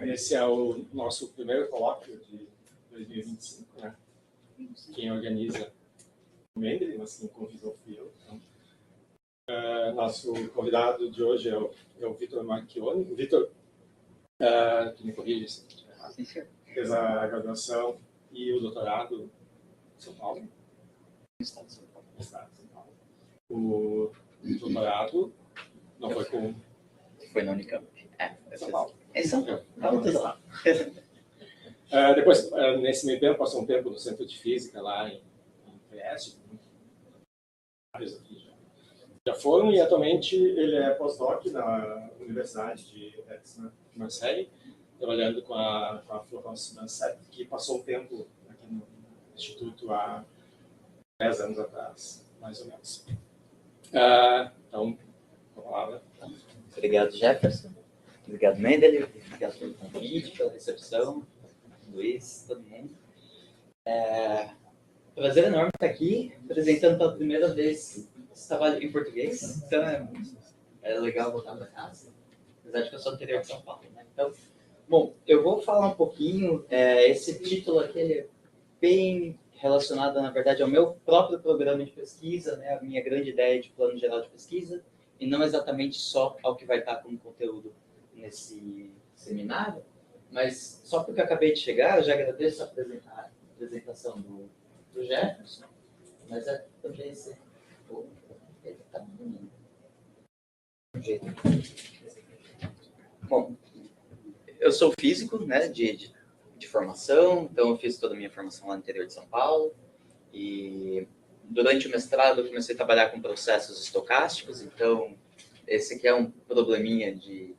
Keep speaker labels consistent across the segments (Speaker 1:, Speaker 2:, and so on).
Speaker 1: Esse é o nosso primeiro colóquio de 2025, né? Quem organiza o Mendel, mas quem convidou fui eu. Então, nosso convidado de hoje é o Vitor Marchione. O Vitor, que me corrige se estiver errado, fez a graduação e o doutorado em São Paulo. No estado de São Paulo. O doutorado não foi com...
Speaker 2: Foi na Unicamp.
Speaker 1: São Paulo.
Speaker 2: É São Paulo. Vamos tudo lá.
Speaker 1: Depois, nesse meio tempo, passou um tempo no Centro de Física, lá em PS. Vários aqui já foram, e atualmente ele é pós-doc na Universidade de Aix-Marseille, trabalhando com a Florence Mansett, que passou um tempo aqui no Instituto há 10 anos atrás, mais ou menos. Então, com a palavra.
Speaker 2: Obrigado, Jefferson. Obrigado, Mendel. Obrigado pelo convite, pela recepção. Luiz, todo mundo. Prazer enorme estar aqui, apresentando pela primeira vez esse trabalho em português. Então, é legal voltar para casa, apesar de que eu sou do interior de São Paulo, né? Então, bom, eu vou falar um pouquinho, esse título aqui ele é bem relacionado, na verdade, ao meu próprio programa de pesquisa, né? A minha grande ideia de plano geral de pesquisa, e não exatamente só ao que vai estar como conteúdo nesse seminário, mas só porque eu acabei de chegar, eu já agradeço a apresentação do Jefferson, mas também esse... Ele tá bonito. Bom, eu sou físico, né, de formação, então eu fiz toda a minha formação lá no interior de São Paulo, e durante o mestrado eu comecei a trabalhar com processos estocásticos, então esse aqui é um probleminha de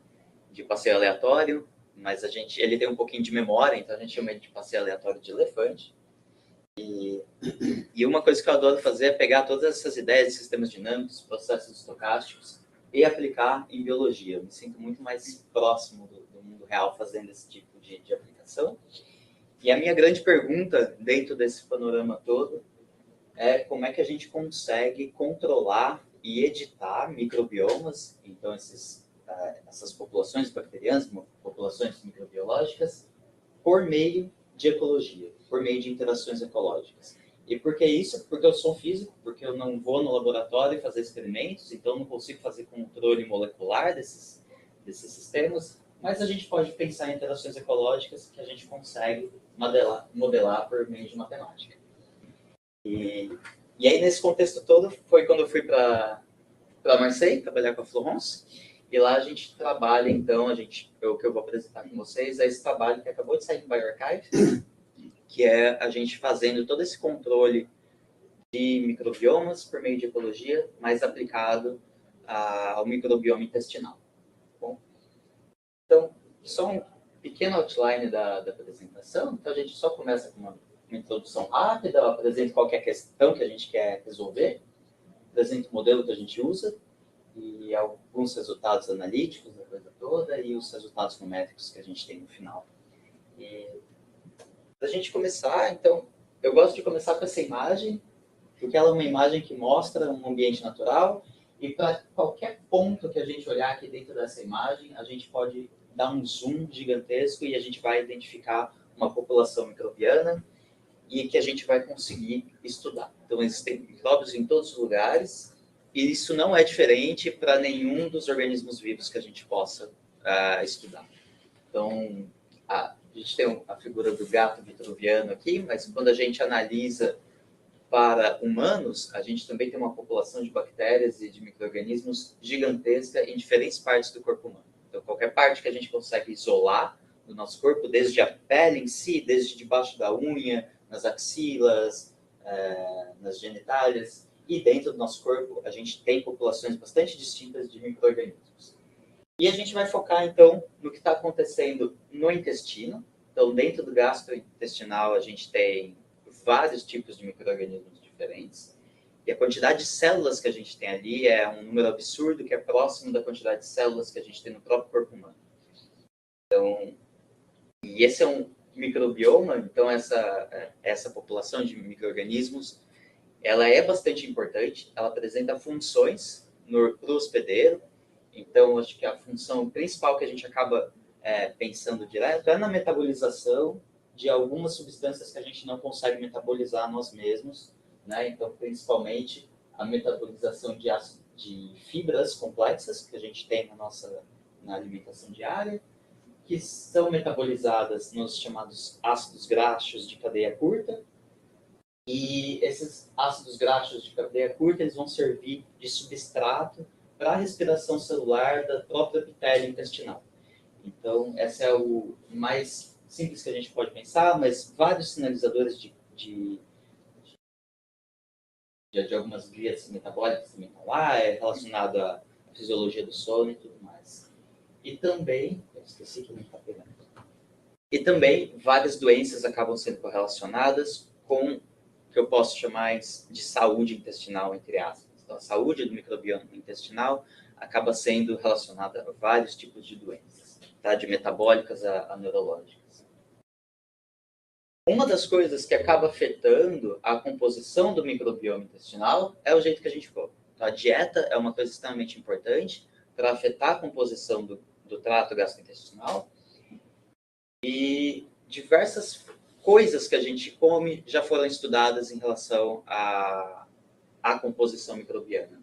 Speaker 2: passeio aleatório, mas ele tem um pouquinho de memória, então a gente chama ele de passeio aleatório de elefante. E uma coisa que eu adoro fazer é pegar todas essas ideias de sistemas dinâmicos, processos estocásticos, e aplicar em biologia. Eu me sinto muito mais próximo do mundo real fazendo esse tipo de aplicação. E a minha grande pergunta, dentro desse panorama todo, é como é que a gente consegue controlar e editar microbiomas, então essas populações bacterianas, populações microbiológicas, por meio de ecologia, por meio de interações ecológicas. E por que isso? Porque eu sou físico, porque eu não vou no laboratório fazer experimentos, então não consigo fazer controle molecular desses sistemas, mas a gente pode pensar em interações ecológicas que a gente consegue modelar por meio de matemática. E aí, nesse contexto todo, foi quando eu fui para Marseille, trabalhar com a Florence, e lá a gente trabalha, então, o que eu vou apresentar com vocês é esse trabalho que acabou de sair do bioRxiv, que é a gente fazendo todo esse controle de microbiomas por meio de ecologia, mas aplicado ao microbioma intestinal. Bom, então, só um pequeno outline da apresentação. Então, a gente só começa com uma introdução rápida, eu apresento qual que é a questão que a gente quer resolver, apresento o modelo que a gente usa, e alguns resultados analíticos da coisa toda, e os resultados numéricos que a gente tem no final. Para a gente começar, então, eu gosto de começar com essa imagem, porque ela é uma imagem que mostra um ambiente natural, e para qualquer ponto que a gente olhar aqui dentro dessa imagem, a gente pode dar um zoom gigantesco e a gente vai identificar uma população microbiana e que a gente vai conseguir estudar. Então, existem micróbios em todos os lugares, e isso não é diferente para nenhum dos organismos vivos que a gente possa estudar. Então, a gente tem a figura do gato vitruviano aqui, mas quando a gente analisa para humanos, a gente também tem uma população de bactérias e de micro-organismos gigantesca em diferentes partes do corpo humano. Então, qualquer parte que a gente consegue isolar do nosso corpo, desde a pele em si, desde debaixo da unha, nas axilas, nas genitálias, e dentro do nosso corpo, a gente tem populações bastante distintas de micro-organismos. E a gente vai focar, então, no que está acontecendo no intestino. Então, dentro do gastrointestinal, a gente tem vários tipos de micro-organismos diferentes. E a quantidade de células que a gente tem ali é um número absurdo, que é próximo da quantidade de células que a gente tem no próprio corpo humano. Então, e esse é um microbioma, então essa população de micro-organismos, ela é bastante importante, ela apresenta funções para o hospedeiro. Então, acho que a função principal que a gente acaba pensando direto, é na metabolização de algumas substâncias que a gente não consegue metabolizar nós mesmos, né? Então, principalmente, a metabolização de fibras complexas que a gente tem na alimentação diária, que são metabolizadas nos chamados ácidos graxos de cadeia curta. E esses ácidos graxos de cadeia curta, eles vão servir de substrato para a respiração celular da própria epitélio intestinal. Então, essa é o mais simples que a gente pode pensar, mas vários sinalizadores de algumas vias metabólicas também estão lá, relacionado à fisiologia do sono e tudo mais. E também, eu esqueci que não está pegando. E também várias doenças acabam sendo correlacionadas com o que eu posso chamar de saúde intestinal, entre aspas. Então, a saúde do microbioma intestinal acaba sendo relacionada a vários tipos de doenças, tá? De metabólicas a neurológicas. Uma das coisas que acaba afetando a composição do microbioma intestinal é o jeito que a gente come. Então, a dieta é uma coisa extremamente importante para afetar a composição do trato gastrointestinal. E diversas coisas que a gente come já foram estudadas em relação à composição microbiana.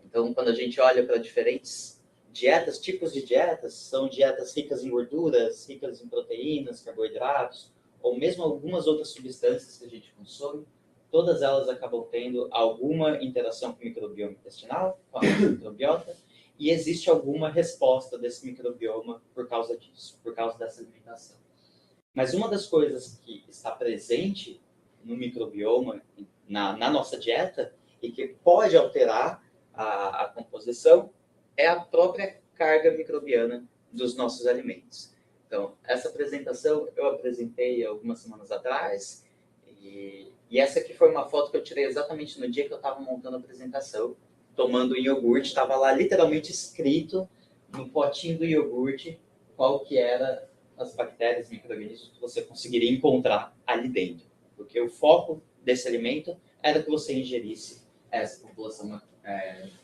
Speaker 2: Então, quando a gente olha para diferentes dietas, tipos de dietas, são dietas ricas em gorduras, ricas em proteínas, carboidratos, ou mesmo algumas outras substâncias que a gente consome, todas elas acabam tendo alguma interação com o microbioma intestinal, com a microbiota, e existe alguma resposta desse microbioma por causa disso, por causa dessa alimentação. Mas uma das coisas que está presente no microbioma, na nossa dieta, e que pode alterar a composição, é a própria carga microbiana dos nossos alimentos. Então, essa apresentação eu apresentei algumas semanas atrás, e essa aqui foi uma foto que eu tirei exatamente no dia que eu estava montando a apresentação, tomando um iogurte, estava lá literalmente escrito no potinho do iogurte qual que era as bactérias e micro-organismos que você conseguiria encontrar ali dentro. Porque o foco desse alimento era que você ingerisse essa população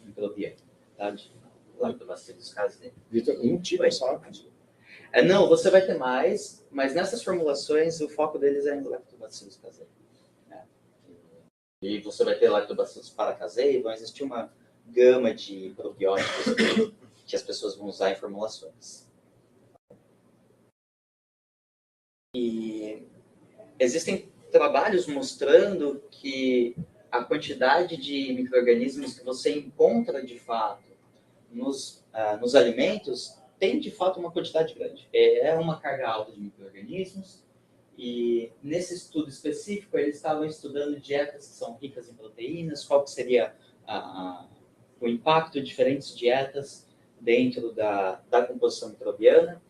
Speaker 2: microbiana, tá? De Lactobacillus casei.
Speaker 1: Vitor, um tipo só.
Speaker 2: Não, você vai ter mais, mas nessas formulações o foco deles é em Lactobacillus casei. E você vai ter Lactobacillus paracasei, vai existir uma gama de probióticos que as pessoas vão usar em formulações. E existem trabalhos mostrando que a quantidade de micro-organismos que você encontra de fato nos alimentos tem de fato uma quantidade grande. É uma carga alta de micro-organismos. E nesse estudo específico, eles estavam estudando dietas que são ricas em proteínas, qual que seria o impacto de diferentes dietas dentro da composição microbiana.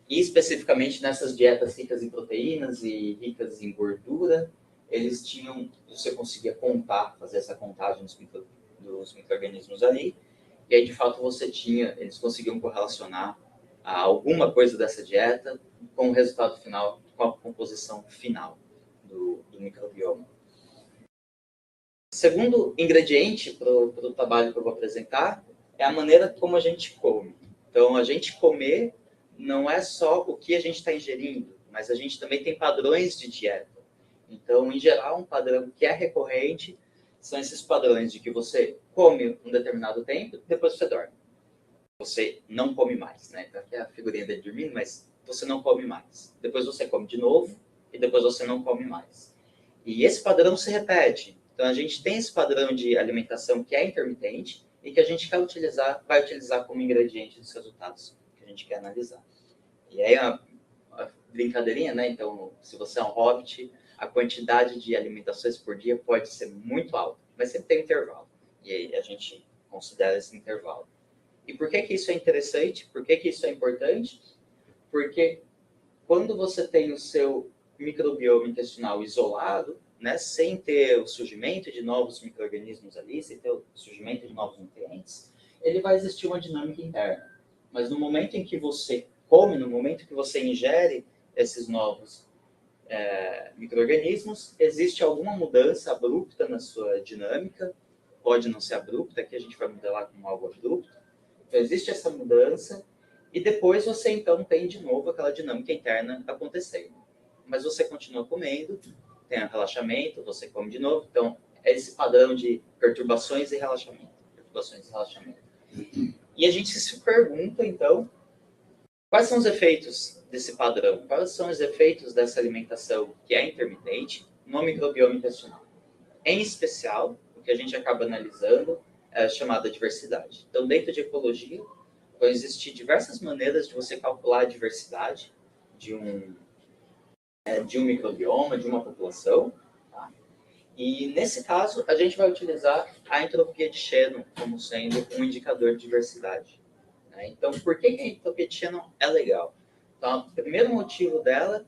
Speaker 2: E especificamente nessas dietas ricas em proteínas e ricas em gordura, você conseguia fazer essa contagem dos micro-organismos ali, e aí de fato eles conseguiam correlacionar alguma coisa dessa dieta com o resultado final, com a composição final do microbioma. Segundo ingrediente para o trabalho que eu vou apresentar é a maneira como a gente come. Então, a gente comer não é só o que a gente está ingerindo, mas a gente também tem padrões de dieta. Então, em geral, um padrão que é recorrente são esses padrões de que você come um determinado tempo e depois você dorme. Você não come mais, né? Então, aqui é a figurinha dele dormindo, mas você não come mais. Depois você come de novo e depois você não come mais. E esse padrão se repete. Então, a gente tem esse padrão de alimentação que é intermitente e que a gente vai utilizar como ingrediente dos resultados que a gente quer analisar. E aí, a brincadeirinha, né? Então, se você é um hobbit, a quantidade de alimentações por dia pode ser muito alta, mas sempre tem intervalo. E aí a gente considera esse intervalo. E por que isso é interessante? Por que isso é importante? Porque quando você tem o seu microbioma intestinal isolado, né, sem ter o surgimento de novos micro-organismos ali, sem ter o surgimento de novos nutrientes, ele vai existir uma dinâmica interna. Mas no momento em que você come, no momento que você ingere esses novos micro-organismos, existe alguma mudança abrupta na sua dinâmica, pode não ser abrupta, aqui a gente vai modelar como algo abrupto. Então, existe essa mudança E depois você, então, tem de novo aquela dinâmica interna acontecendo. Mas você continua comendo, tem o relaxamento, você come de novo. Então, é esse padrão de perturbações e relaxamento. Perturbações e relaxamento. E a gente se pergunta, então, quais são os efeitos desse padrão? Quais são os efeitos dessa alimentação que é intermitente no microbioma intestinal? Em especial, o que a gente acaba analisando é a chamada diversidade. Então, dentro de ecologia, vão existir diversas maneiras de você calcular a diversidade de um microbioma, de uma população. Tá? E, nesse caso, a gente vai utilizar a entropia de Shannon como sendo um indicador de diversidade. Né? Então, por que a entropia de Shannon é legal? Então, o primeiro motivo dela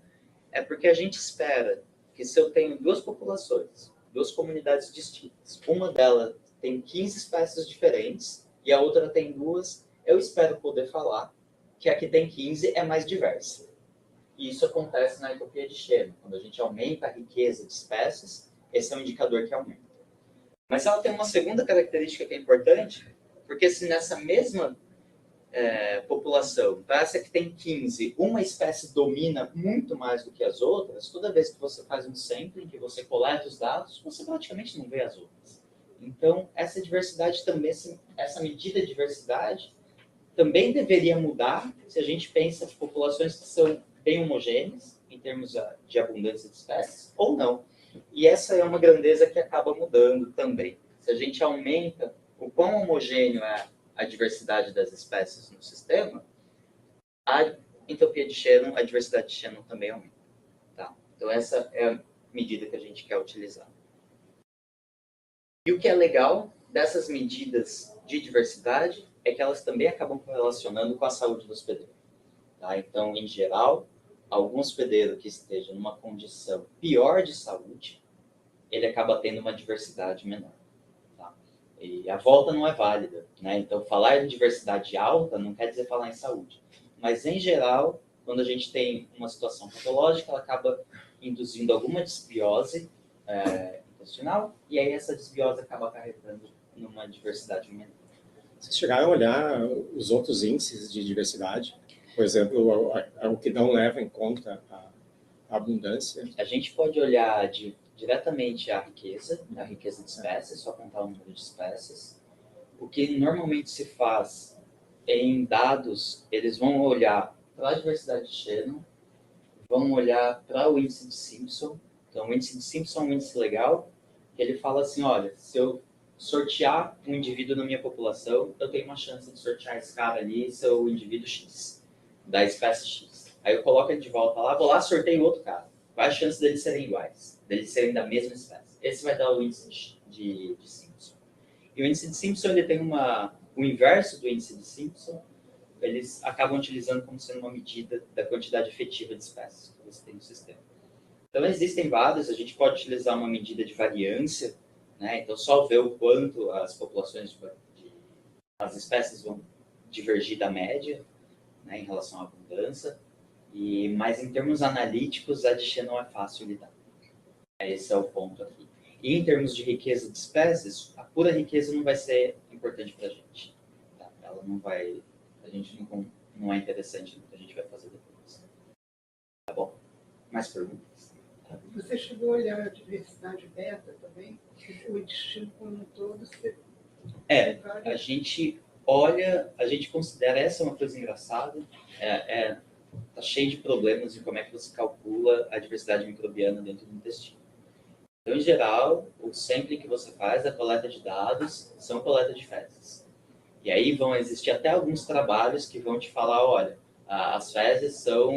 Speaker 2: é porque a gente espera que se eu tenho duas populações, duas comunidades distintas, uma delas tem 15 espécies diferentes e a outra tem duas, eu espero poder falar que a que tem 15 é mais diversa. E isso acontece na entropia de Shannon. Quando a gente aumenta a riqueza de espécies, esse é um indicador que aumenta. Mas ela tem uma segunda característica que é importante, porque se nessa mesma população, para essa que tem 15, uma espécie domina muito mais do que as outras, toda vez que você faz um sampling, que você coleta os dados, você praticamente não vê as outras. Então, essa diversidade também, essa medida de diversidade também deveria mudar se a gente pensa em populações que são bem homogêneas, em termos de abundância de espécies, ou não. E essa é uma grandeza que acaba mudando também. Se a gente aumenta o quão homogêneo é a diversidade das espécies no sistema, a entropia de Shannon, a diversidade de Shannon também aumenta. Tá? Então, essa é a medida que a gente quer utilizar. E o que é legal dessas medidas de diversidade é que elas também acabam correlacionando com a saúde do hospedeiro. Tá? Então, em geral, algum hospedeiro que esteja numa condição pior de saúde, ele acaba tendo uma diversidade menor. Tá? E a volta não é válida. Né? Então, falar em diversidade alta não quer dizer falar em saúde. Mas, em geral, quando a gente tem uma situação patológica, ela acaba induzindo alguma disbiose intestinal, e aí essa disbiose acaba acarretando numa diversidade menor.
Speaker 1: Vocês chegaram a olhar os outros índices de diversidade? Por exemplo, o que não leva em conta a abundância?
Speaker 2: A gente pode olhar diretamente a riqueza de espécies, só contar o número de espécies. O que normalmente se faz em dados, eles vão olhar para a diversidade de Shannon, vão olhar para o índice de Simpson. Então, o índice de Simpson é um índice legal, que ele fala assim, olha, se eu sortear um indivíduo na minha população, eu tenho uma chance de sortear esse cara ali, seu indivíduo X, da espécie X. Aí eu coloco ele de volta lá, vou lá, sorteio outro cara. Qual a chance deles serem iguais? Deles serem da mesma espécie? Esse vai dar o índice de Simpson. E o índice de Simpson, ele tem o inverso do índice de Simpson, eles acabam utilizando como sendo uma medida da quantidade efetiva de espécies que você tem no sistema. Então, existem vários, a gente pode utilizar uma medida de variância, né? Então, só ver o quanto as populações, as espécies vão divergir da média, né, em relação à abundância, mas em termos analíticos, a de Shannon é fácil lidar. Esse é o ponto aqui. E em termos de riqueza de espécies, a pura riqueza não vai ser importante para a gente. Tá? Ela não vai, a gente não é interessante no que a gente vai fazer depois. Tá bom? Mais perguntas?
Speaker 3: Você chegou a olhar a diversidade beta também? O intestino como um todo?
Speaker 2: A gente olha, a gente considera essa uma coisa engraçada. Tá cheio de problemas em como é que você calcula a diversidade microbiana dentro do intestino. Então, em geral, o sampling que você faz, a coleta de dados, são coleta de fezes. E aí vão existir até alguns trabalhos que vão te falar, olha, as fezes são...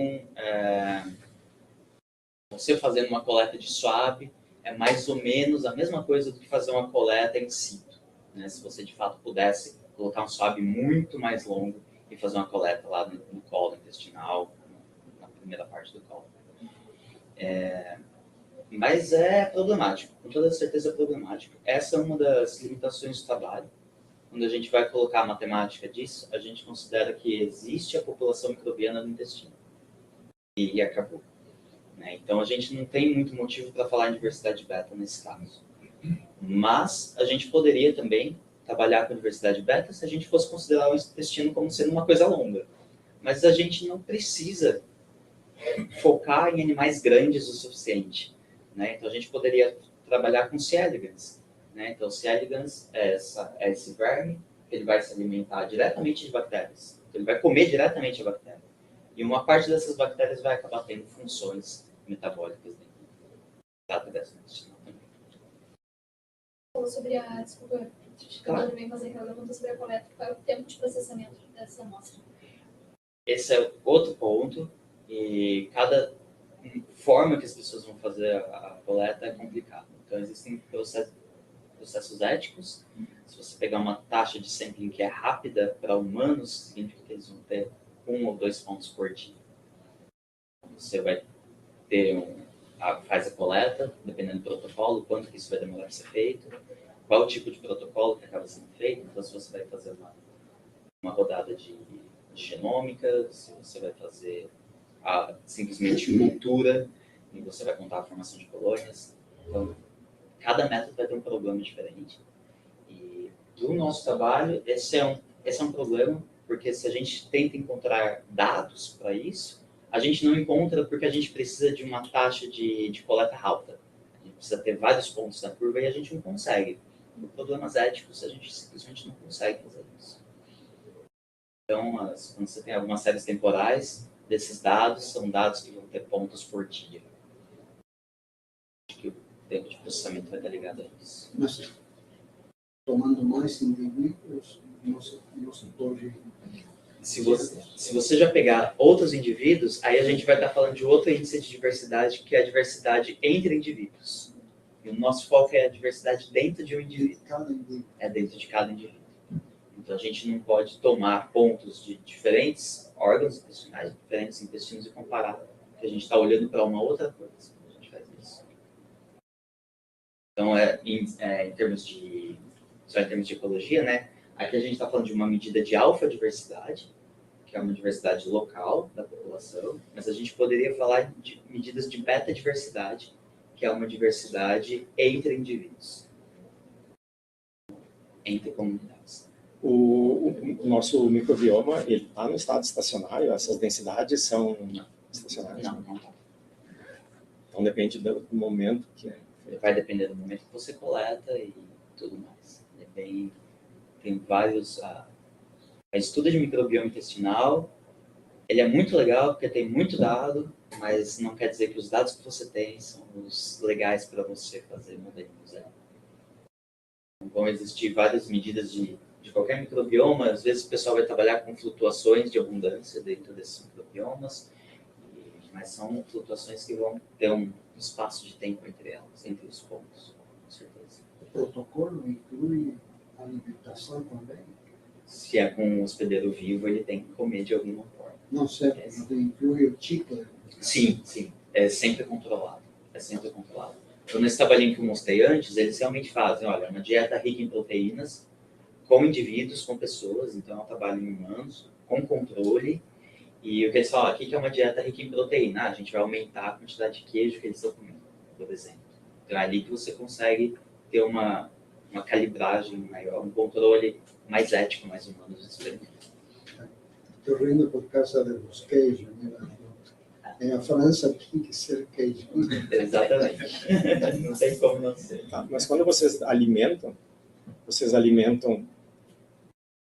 Speaker 2: você fazendo uma coleta de swab é mais ou menos a mesma coisa do que fazer uma coleta in situ. Né? Se você, de fato, pudesse colocar um swab muito mais longo e fazer uma coleta lá no colo intestinal, na primeira parte do colo. Mas é problemático, com toda certeza é problemático. Essa é uma das limitações do trabalho. Quando a gente vai colocar a matemática disso, a gente considera que existe a população microbiana no intestino. E acabou. Né? Então, a gente não tem muito motivo para falar em diversidade beta nesse caso. Mas a gente poderia também trabalhar com diversidade beta se a gente fosse considerar o intestino como sendo uma coisa longa. mas a gente não precisa focar em animais grandes o suficiente, né? Então a gente poderia trabalhar com C. elegans, né? Então C. elegans é esse verme, ele vai se alimentar diretamente de bactérias, então, ele vai comer diretamente a bactéria, e uma parte dessas bactérias vai acabar tendo funções metabólicas dentro dessa intestinal também.
Speaker 4: Falou sobre a, desculpa,
Speaker 2: Claro.
Speaker 4: também fazer aquela pergunta sobre a coleta, qual é o tempo de processamento dessa amostra?
Speaker 2: Esse é outro ponto, e cada forma que as pessoas vão fazer a coleta é complicado. Então, existem processos éticos. Se você pegar uma taxa de sampling que é rápida para humanos, significa que eles vão ter 1 ou 2 pontos por dia. Você vai ter faz a coleta, dependendo do protocolo, quanto que isso vai demorar para ser feito, qual o tipo de protocolo que acaba sendo feito. Então, se você vai fazer uma rodada de genômica, se você vai fazer simplesmente cultura, e você vai contar a formação de colônias. Então, cada método vai ter um problema diferente. E do nosso trabalho, esse é um problema, porque se a gente tenta encontrar dados para isso, a gente não encontra porque a gente precisa de uma taxa de coleta alta. A gente precisa ter vários pontos na curva e a gente não consegue. Por problemas éticos, a gente simplesmente não consegue fazer isso. Então, quando você tem algumas séries temporais, desses dados são dados que vão ter pontos por dia. Acho que o tempo de processamento vai estar ligado a isso.
Speaker 5: Mas, tomando mais indivíduos, não se pode...
Speaker 2: Se você já pegar outros indivíduos, aí a gente vai estar falando de outro índice de diversidade, que é a diversidade entre indivíduos. E o nosso foco é a diversidade dentro de um indivíduo. É dentro de cada indivíduo. Então, a gente não pode tomar pontos de diferentes órgãos intestinais, diferentes intestinos e comparar. Porque a gente está olhando para uma outra coisa quando a gente faz isso. Então, em termos de ecologia, né? Aqui a gente está falando de uma medida de alfa-diversidade, que é uma diversidade local da população, mas a gente poderia falar de medidas de beta-diversidade, que é uma diversidade entre indivíduos, entre comunidades.
Speaker 1: O nosso microbioma, ele está no estado estacionário? Essas densidades são estacionárias?
Speaker 2: Não está.
Speaker 1: Então depende do momento que é.
Speaker 2: Vai depender do momento que você coleta e tudo mais. Tem vários... O estudo de microbioma intestinal, ele é muito legal porque tem muito dado, mas não quer dizer que os dados que você tem são os legais para você fazer modelos. Vão existir várias medidas de qualquer microbioma. Às vezes o pessoal vai trabalhar com flutuações de abundância dentro desses microbiomas, mas são flutuações que vão ter um espaço de tempo entre elas, entre os pontos, com certeza.
Speaker 5: O protocolo inclui alimentação também?
Speaker 2: Se é com um hospedeiro vivo, ele tem que comer de alguma forma.
Speaker 5: Não sei, mas inclui o tipo?
Speaker 2: Sim. É sempre controlado. Então, nesse trabalhinho que eu mostrei antes, eles realmente fazem, olha, uma dieta rica em proteínas, com indivíduos, com pessoas, então é um trabalho em humanos, com controle. E o que eles falam aqui que é uma dieta rica em proteína, a gente vai aumentar a quantidade de queijo que eles estão comendo, por exemplo. Então é ali que você consegue ter uma calibragem maior, um controle mais ético, mais humano dos experimentos.
Speaker 5: Estou rindo por causa dos queijos, né? Na França tem que ser queijo.
Speaker 2: Exatamente. Não tem como não ser.
Speaker 1: Tá, mas quando vocês alimentam,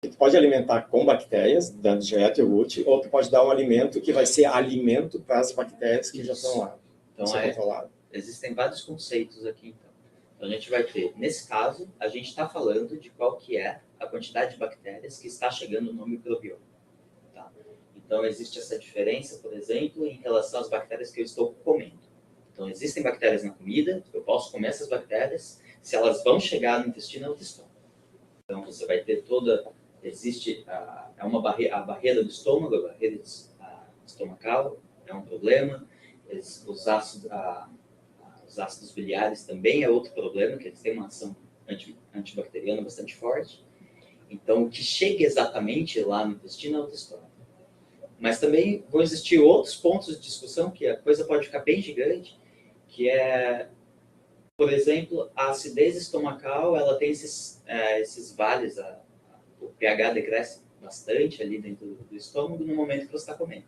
Speaker 1: tu pode alimentar com bactérias, dando direto iogurte, ou tu pode dar um alimento que vai ser alimento para as bactérias que já estão lá.
Speaker 2: Então, existem vários conceitos aqui, então. Então, a gente vai ter, nesse caso, a gente está falando de qual que é a quantidade de bactérias que está chegando no microbioma. Tá? Então, existe essa diferença, por exemplo, em relação às bactérias que eu estou comendo. Então, existem bactérias na comida, eu posso comer essas bactérias, se elas vão chegar no intestino, elas estão. Então, você vai ter existe a barreira do estômago, a barreira estomacal, é um problema. Os ácidos biliares também é outro problema, que eles têm uma ação antibacteriana bastante forte. Então, o que chega exatamente lá no intestino é outra história. Mas também vão existir outros pontos de discussão, que a coisa pode ficar bem gigante, que é, por exemplo, a acidez estomacal, ela tem esses vales, o pH decresce bastante ali dentro do estômago no momento que você está comendo.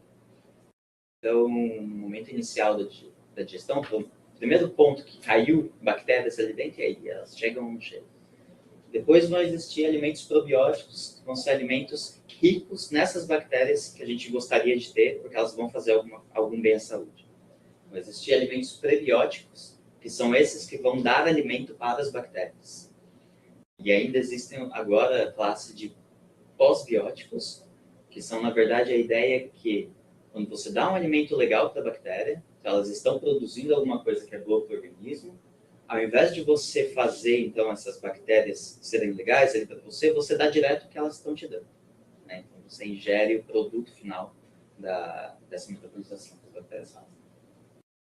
Speaker 2: Então, no momento inicial da digestão, o primeiro ponto que caiu bactérias ali dentro, e aí elas chegam no cheiro. Depois vão existir alimentos probióticos, que vão ser alimentos ricos nessas bactérias que a gente gostaria de ter, porque elas vão fazer algum bem à saúde. Vão existir alimentos prebióticos, que são esses que vão dar alimento para as bactérias. E ainda existem agora a classe de pós-bióticos, que são, na verdade, a ideia que quando você dá um alimento legal para a bactéria, elas estão produzindo alguma coisa que é boa para o organismo, ao invés de você fazer, então, essas bactérias serem legais ali para você, você dá direto o que elas estão te dando. Né? Então, você ingere o produto final dessa metabolização que as bactérias fazem.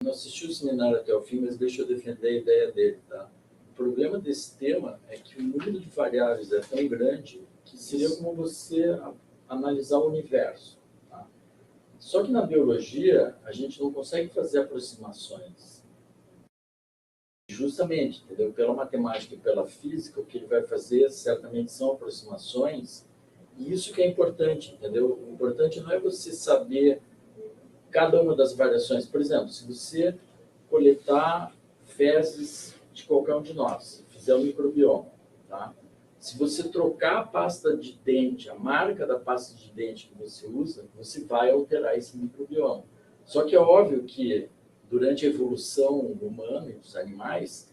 Speaker 6: Não assisti o seminário até o fim, mas deixa eu defender a ideia dele, tá? O problema desse tema é que o número de variáveis é tão grande que seria como você analisar o universo. Tá? Só que na biologia, a gente não consegue fazer aproximações. Justamente, entendeu? Pela matemática e pela física, o que ele vai fazer certamente são aproximações, e isso que é importante, entendeu? O importante não é você saber cada uma das variações. Por exemplo, se você coletar fezes de qualquer um de nós, fizer um microbioma, tá? Se você trocar a pasta de dente, a marca da pasta de dente que você usa, você vai alterar esse microbioma. Só que é óbvio que durante a evolução humana e dos animais,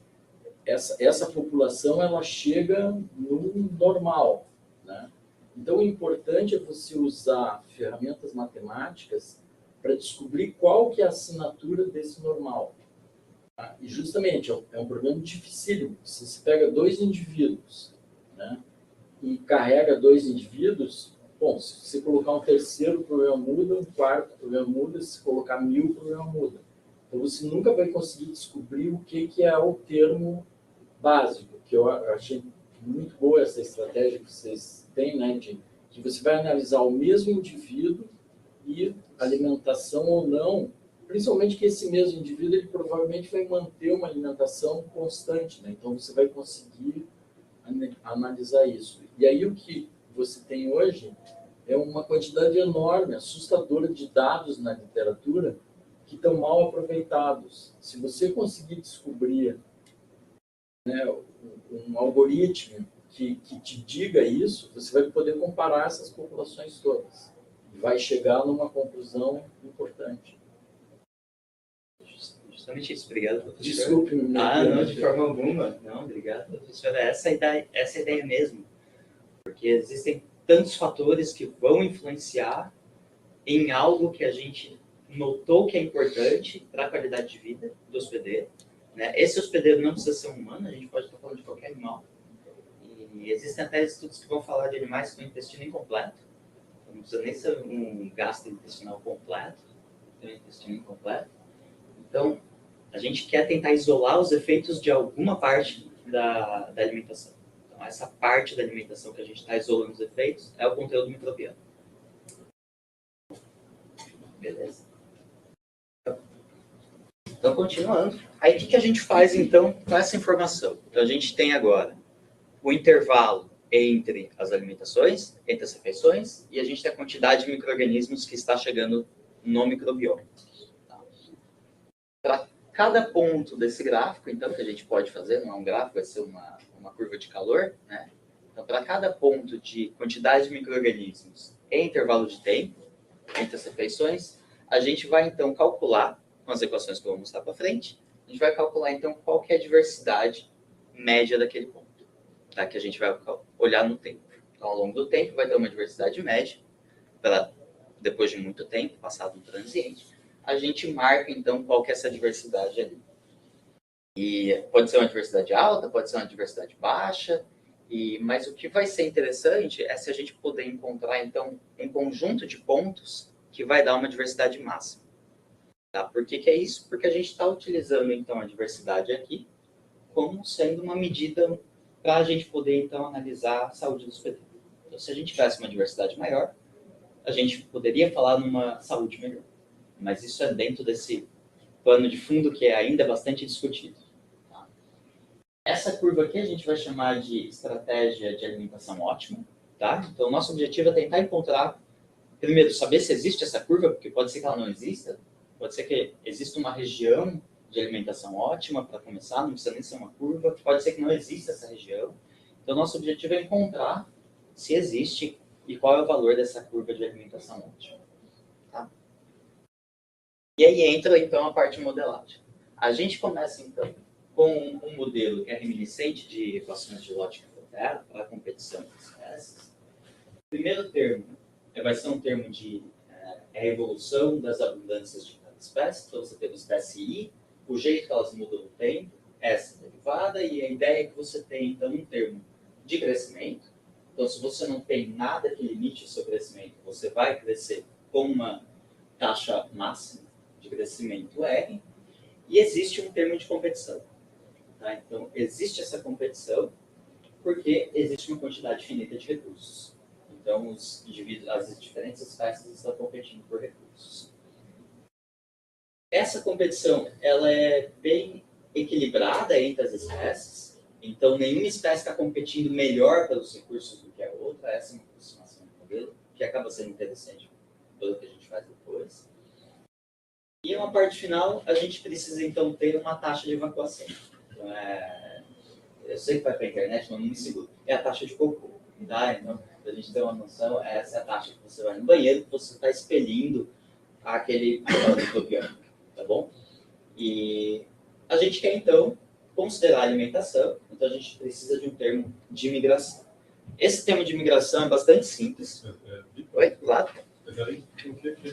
Speaker 6: essa população ela chega no normal, né? Então, o importante é você usar ferramentas matemáticas para descobrir qual que é a assinatura desse normal. Tá? E, justamente, é um problema dificílimo. Se você pega 2 indivíduos, né, e carrega 2 indivíduos, bom, se você colocar um terceiro, o problema muda, um quarto, o problema muda, se colocar 1000, o problema muda. Então, você nunca vai conseguir descobrir o que é o termo básico, que eu achei muito boa essa estratégia que vocês têm, né, que você vai analisar o mesmo indivíduo e alimentação ou não, principalmente que esse mesmo indivíduo ele provavelmente vai manter uma alimentação constante, né? Então, você vai conseguir analisar isso. E aí, o que você tem hoje é uma quantidade enorme, assustadora de dados na literatura que estão mal aproveitados. Se você conseguir descobrir, né, um algoritmo que te diga isso, você vai poder comparar essas populações todas. E vai chegar numa conclusão importante.
Speaker 2: Justamente isso. Obrigado, professor.
Speaker 6: Desculpe,
Speaker 2: não, de forma alguma. Não, obrigado, professor. Essa é a ideia mesmo. Porque existem tantos fatores que vão influenciar em algo que a gente notou que é importante para a qualidade de vida do hospedeiro. Né? Esse hospedeiro não precisa ser um humano, a gente pode estar falando de qualquer animal. E existem até estudos que vão falar de animais com intestino incompleto. Não precisa nem ser um gastrointestinal completo, tem um intestino incompleto. Então, a gente quer tentar isolar os efeitos de alguma parte da alimentação. Então, essa parte da alimentação que a gente está isolando os efeitos é o conteúdo microbiano. Beleza? Então, continuando. Aí, o que a gente faz, então, com essa informação? Então, a gente tem agora o intervalo entre as alimentações, entre as refeições, e a gente tem a quantidade de micro-organismos que está chegando no microbioma. Tá? Para cada ponto desse gráfico, então, que a gente pode fazer, não é um gráfico, vai ser uma curva de calor, né? Então, para cada ponto de quantidade de micro-organismos em intervalo de tempo, entre as refeições, a gente vai, então, calcular, com as equações que eu vou mostrar para frente, a gente vai calcular, então, qual que é a diversidade média daquele ponto, tá? Que a gente vai olhar no tempo. Então, ao longo do tempo, vai ter uma diversidade média, depois de muito tempo, passado um transiente, a gente marca, então, qual que é essa diversidade ali. E pode ser uma diversidade alta, pode ser uma diversidade baixa, mas o que vai ser interessante é se a gente poder encontrar, então, um conjunto de pontos que vai dar uma diversidade máxima. Tá? Por que é isso? Porque a gente está utilizando, então, a diversidade aqui como sendo uma medida para a gente poder, então, analisar a saúde do hospedeiro. Então, se a gente tivesse uma diversidade maior, a gente poderia falar numa saúde melhor. Mas isso é dentro desse pano de fundo que é ainda bastante discutido. Tá? Essa curva aqui a gente vai chamar de estratégia de alimentação ótima. Tá? Tá? Então, o nosso objetivo é tentar encontrar, primeiro, saber se existe essa curva, porque pode ser que ela não exista, pode ser que exista uma região de alimentação ótima para começar, não precisa nem ser uma curva, pode ser que não exista essa região. Então, nosso objetivo é encontrar se existe e qual é o valor dessa curva de alimentação ótima. Tá? E aí entra, então, a parte de modelagem. A gente começa, então, com um modelo que é reminiscente de equações de Lotka-Volterra para a competição de espécies. O primeiro termo vai ser um termo de a evolução das abundâncias de cada espécie. Então, você tem uma espécie I, o jeito que elas mudam no tempo, essa derivada, e a ideia é que você tem, então, um termo de crescimento. Então, se você não tem nada que limite o seu crescimento, você vai crescer com uma taxa máxima de crescimento R, e existe um termo de competição. Tá? Então, existe essa competição porque existe uma quantidade finita de recursos. Então, os indivíduos, as diferentes espécies estão competindo por recursos. Essa competição, ela é bem equilibrada entre as espécies. Então, nenhuma espécie está competindo melhor pelos recursos do que a outra. Essa é uma aproximação do modelo, que acaba sendo interessante pelo que a gente faz depois. E uma parte final, a gente precisa, então, ter uma taxa de evacuação. Então, eu sei que vai para a internet, mas não me seguro. É a taxa de cocô. Tá? Então, para a gente ter uma noção, essa é a taxa que você vai no banheiro, que você está expelindo aquele microbioma, tá bom? E a gente quer, então, considerar a alimentação, então a gente precisa de um termo de migração. Esse termo de migração é bastante simples. Oi? Claro.
Speaker 1: Mas aí, por que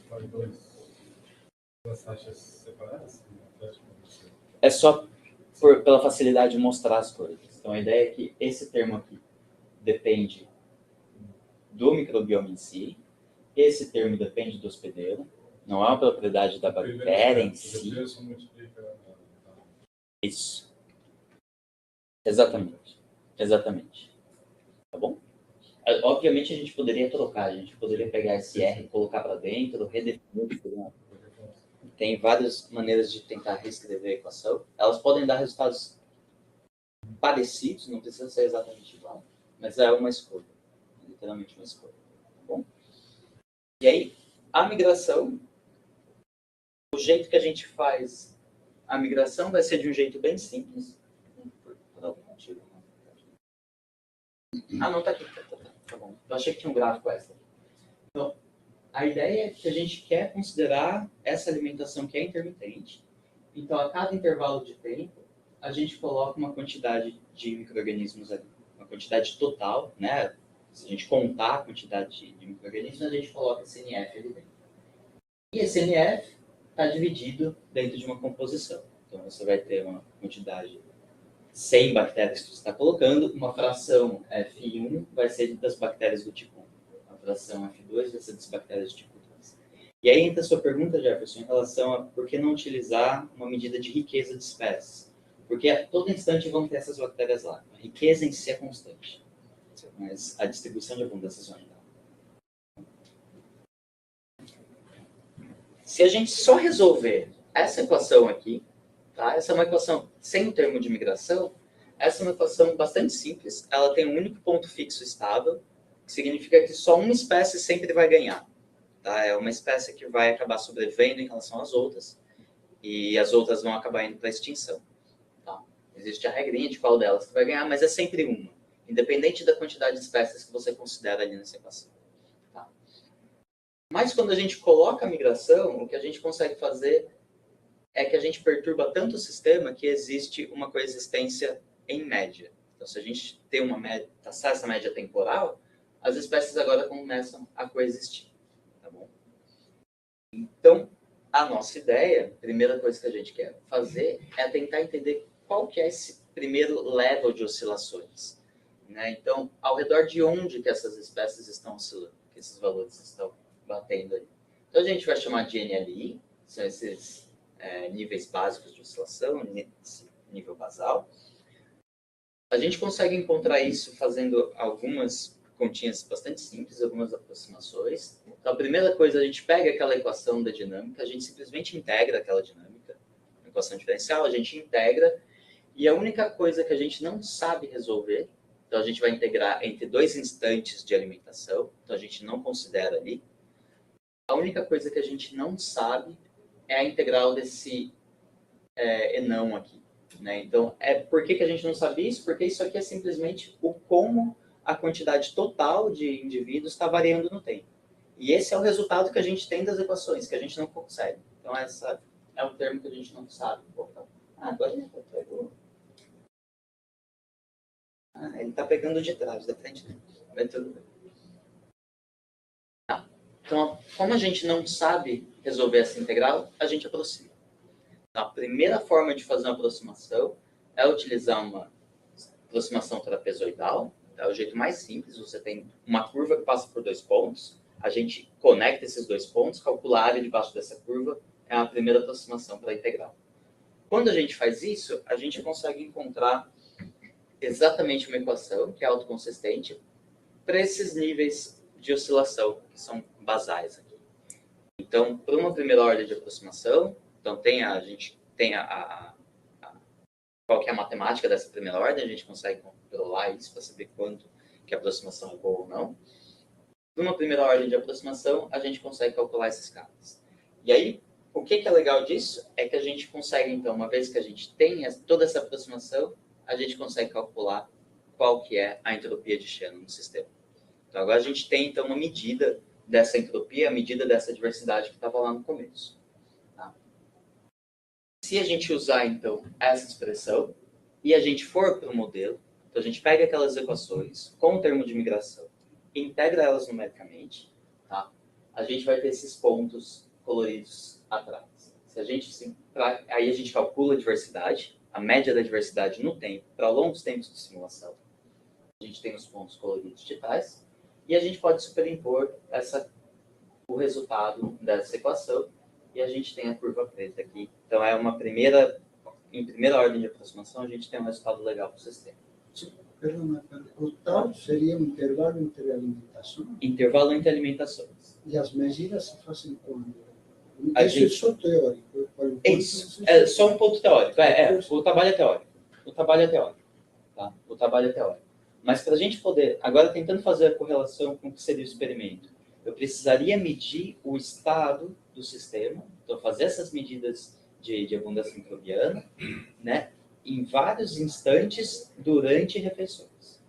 Speaker 1: faz duas taxas separadas?
Speaker 2: É só pela facilidade de mostrar as coisas. Então, a ideia é que esse termo aqui depende do microbioma em si, esse termo depende do hospedeiro, não é uma propriedade da bactéria em si. Isso. Exatamente. Exatamente. Tá bom? Obviamente, a gente poderia trocar, a gente poderia pegar esse R e colocar para dentro, redefinir. Tem várias maneiras de tentar reescrever a equação. Elas podem dar resultados parecidos, não precisa ser exatamente igual, mas é uma escolha, literalmente uma escolha, tá bom? E aí, a migração, o jeito que a gente faz a migração vai ser de um jeito bem simples. Por algum motivo. Ah, não, tá aqui. Tá bom. Eu achei que tinha um gráfico extra. Então, a ideia é que a gente quer considerar essa alimentação que é intermitente. Então, a cada intervalo de tempo, a gente coloca uma quantidade de micro-organismos ali, uma quantidade total, né? Se a gente contar a quantidade de micro-organismos, a gente coloca CNF ali dentro. E esse CNF está dividido dentro de uma composição. Então, você vai ter uma quantidade 100 bactérias que você está colocando, uma fração F1 vai ser das bactérias do tipo 1, a fração F2 vai ser das bactérias do tipo 2. E aí entra a sua pergunta, Jefferson, em relação a por que não utilizar uma medida de riqueza de espécies. Porque a todo instante vão ter essas bactérias lá. A riqueza em si é constante, mas a distribuição de abundâncias vai mudar. Se a gente só resolver essa equação aqui, tá? Essa é uma equação sem o termo de migração, essa é uma equação bastante simples, ela tem um único ponto fixo estável, que significa que só uma espécie sempre vai ganhar. Tá? É uma espécie que vai acabar sobrevivendo em relação às outras, e as outras vão acabar indo para a extinção. Tá? Existe a regrinha de qual delas que vai ganhar, mas é sempre uma, independente da quantidade de espécies que você considera ali nessa equação. Tá? Mas quando a gente coloca a migração, o que a gente consegue fazer é que a gente perturba tanto o sistema que existe uma coexistência em média. Então, se a gente tem uma média, traçar essa média temporal, as espécies agora começam a coexistir. Tá bom? Então, a nossa ideia, a primeira coisa que a gente quer fazer é tentar entender qual que é esse primeiro level de oscilações. Né? Então, ao redor de onde que essas espécies estão oscilando, que esses valores estão batendo aí. Então, a gente vai chamar de NLI, são esses níveis básicos de oscilação, nível basal. A gente consegue encontrar isso fazendo algumas continhas bastante simples, algumas aproximações. Então, a primeira coisa, a gente pega aquela equação da dinâmica, a gente simplesmente integra aquela dinâmica, a equação diferencial, a gente integra, e a única coisa que a gente não sabe resolver Então, a gente vai integrar entre dois instantes de alimentação. Então, a gente não considera ali. A única coisa que a gente não sabe é a integral desse enão aqui. Né? Então, por que a gente não sabe isso? Porque isso aqui é simplesmente o como a quantidade total de indivíduos está variando no tempo. E esse é o resultado que a gente tem das equações, que a gente não consegue. Então, essa é um termo que a gente não sabe. Agora ele pegou. Ele está pegando de trás, da frente. Vai tudo bem. Então, como a gente não sabe resolver essa integral, a gente aproxima. Então, a primeira forma de fazer uma aproximação é utilizar uma aproximação trapezoidal. É o jeito mais simples. Você tem uma curva que passa por 2 pontos. A gente conecta esses 2 pontos, calcula a área debaixo dessa curva. É a primeira aproximação para a integral. Quando a gente faz isso, a gente consegue encontrar exatamente uma equação que é autoconsistente para esses níveis de oscilação que são basais aqui. Então, para uma primeira ordem de aproximação, então a gente tem qual que é a matemática dessa primeira ordem, a gente consegue controlar isso para saber quanto que a aproximação é boa ou não. Para uma primeira ordem de aproximação, a gente consegue calcular esses caras. E aí, o que é legal disso é que a gente consegue, então, uma vez que a gente tem toda essa aproximação, a gente consegue calcular qual que é a entropia de Shannon no sistema. Então, agora a gente tem, então, uma medida dessa entropia, a medida dessa diversidade que estava lá no começo. Tá? Se a gente usar, então, essa expressão e a gente for para o modelo, então a gente pega aquelas equações com o termo de migração, integra elas numericamente, tá? A gente vai ter esses pontos coloridos atrás. Aí a gente calcula a diversidade, a média da diversidade no tempo, para longos tempos de simulação. A gente tem os pontos coloridos de trás, e a gente pode superimpor o resultado dessa equação, e a gente tem a curva preta aqui. Então, em primeira ordem de aproximação, a gente tem um resultado legal para o sistema.
Speaker 5: Perdão, o tal seria um intervalo entre alimentação?
Speaker 2: Intervalo entre alimentações.
Speaker 5: E as medidas se fazem quando?
Speaker 2: Isso
Speaker 5: é só teórico.
Speaker 2: Isso, é só um ponto teórico. O trabalho é teórico. O trabalho é teórico. Tá? O trabalho é teórico. Mas para a gente poder, agora tentando fazer a correlação com o que seria o experimento, eu precisaria medir o estado do sistema, então fazer essas medidas de abundância microbiana, né, em vários instantes durante refeições.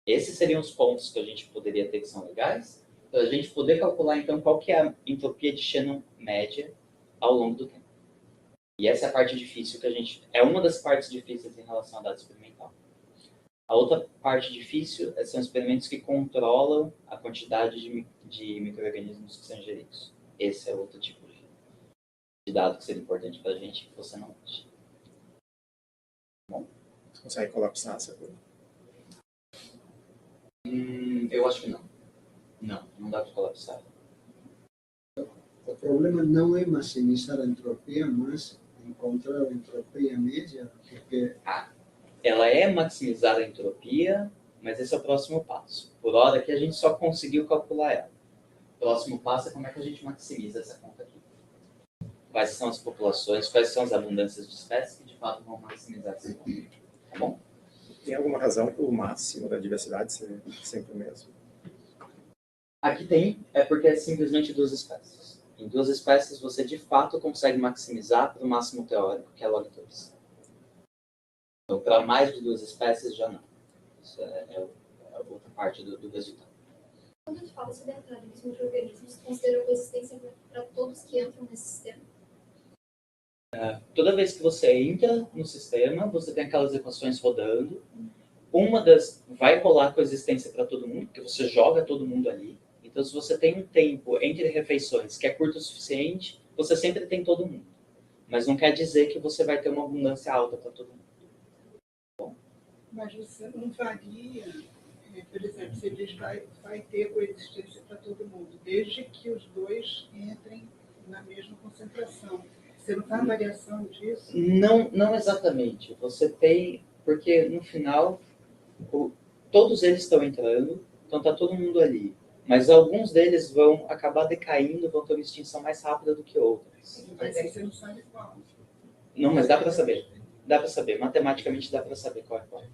Speaker 2: Esses seriam os pontos que a gente poderia ter que são legais, para a gente poder calcular, então, qual que é a entropia de Shannon média ao longo do tempo. E essa é a parte difícil é uma das partes difíceis em relação a dados experimental. A outra parte difícil são experimentos que controlam a quantidade de micro-organismos que são ingeridos. Esse é outro tipo de dado que seria importante para a gente, que você não acha. Bom.
Speaker 1: Você consegue colapsar essa coisa?
Speaker 2: Eu acho que não. Não dá para colapsar.
Speaker 5: O problema não é maximizar a entropia, mas encontrar a entropia média, porque...
Speaker 2: Ela é maximizar a entropia, mas esse é o próximo passo. Por hora que a gente só conseguiu calcular ela. O próximo passo é como é que a gente maximiza essa conta aqui. Quais são as populações, quais são as abundâncias de espécies que de fato vão maximizar essa conta. Tá bom?
Speaker 1: Tem alguma razão para o máximo da diversidade ser sempre o mesmo?
Speaker 2: Aqui tem, porque é simplesmente 2 espécies. Em 2 espécies você de fato consegue maximizar para o máximo teórico, que é log 2. Então, para mais de 2 espécies, já não. Isso é outra parte do resultado.
Speaker 4: Quando tu fala sobre entrada dos micro-organismos, tu considera a coexistência para todos que entram nesse sistema?
Speaker 2: Toda vez que você entra no sistema, você tem aquelas equações rodando. Vai rolar coexistência para todo mundo, porque você joga todo mundo ali. Então, se você tem um tempo entre refeições que é curto o suficiente, você sempre tem todo mundo. Mas não quer dizer que você vai ter uma abundância alta para todo mundo.
Speaker 3: Mas você não varia, por exemplo, você diz que vai ter coexistência para todo mundo, desde que os 2 entrem na mesma concentração. Você não faz variação disso?
Speaker 2: Não exatamente. Você tem, porque no final, todos eles estão entrando, então está todo mundo ali. Mas alguns deles vão acabar decaindo, vão ter uma extinção mais rápida do que outros.
Speaker 3: Mas aí você não sabe qual.
Speaker 2: Não, mas dá para saber. Dá para saber. Matematicamente dá para saber qual é qual.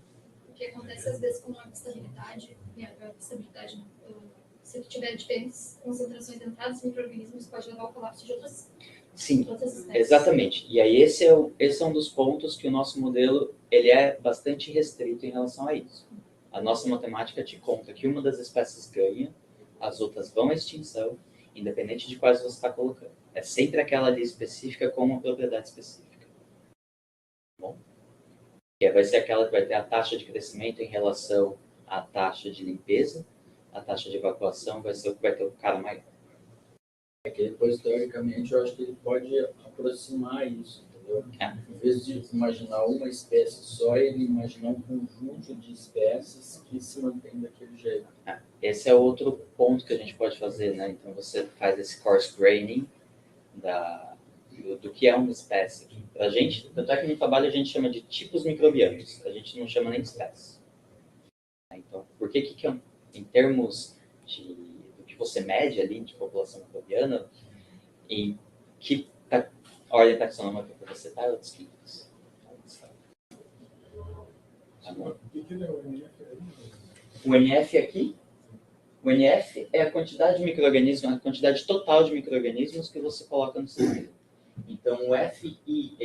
Speaker 4: que acontece às vezes com a estabilidade, se tu tiver diferentes concentrações entradas em micro-organismos, pode levar ao colapso de outras espécies.
Speaker 2: Exatamente. E aí esse é um dos pontos que o nosso modelo ele é bastante restrito em relação a isso. A nossa matemática te conta que uma das espécies ganha, as outras vão à extinção, independente de quais você está colocando. É sempre aquela ali específica com uma propriedade específica. Bom? E vai ser aquela que vai ter a taxa de crescimento em relação à taxa de limpeza, a taxa de evacuação vai ser o que vai ter o cara maior.
Speaker 6: É que depois, teoricamente, eu acho que ele pode aproximar isso, entendeu? Em vez de imaginar uma espécie só, ele imaginar um conjunto de espécies que se mantém daquele jeito.
Speaker 2: Esse é outro ponto que a gente pode fazer, né? Então você faz esse coarse graining do que é uma espécie aqui. Pra gente, tanto é que no trabalho a gente chama de tipos microbianos, a gente não chama nem de espécie. Então, por que é em termos do que você mede ali de população microbiana, em que ordem taxonômica que você está, outros químicos. Tá bom? O NF aqui, o NF é a quantidade de micro-organismos, a quantidade total de micro-organismos que você coloca no sistema. Então, o FINF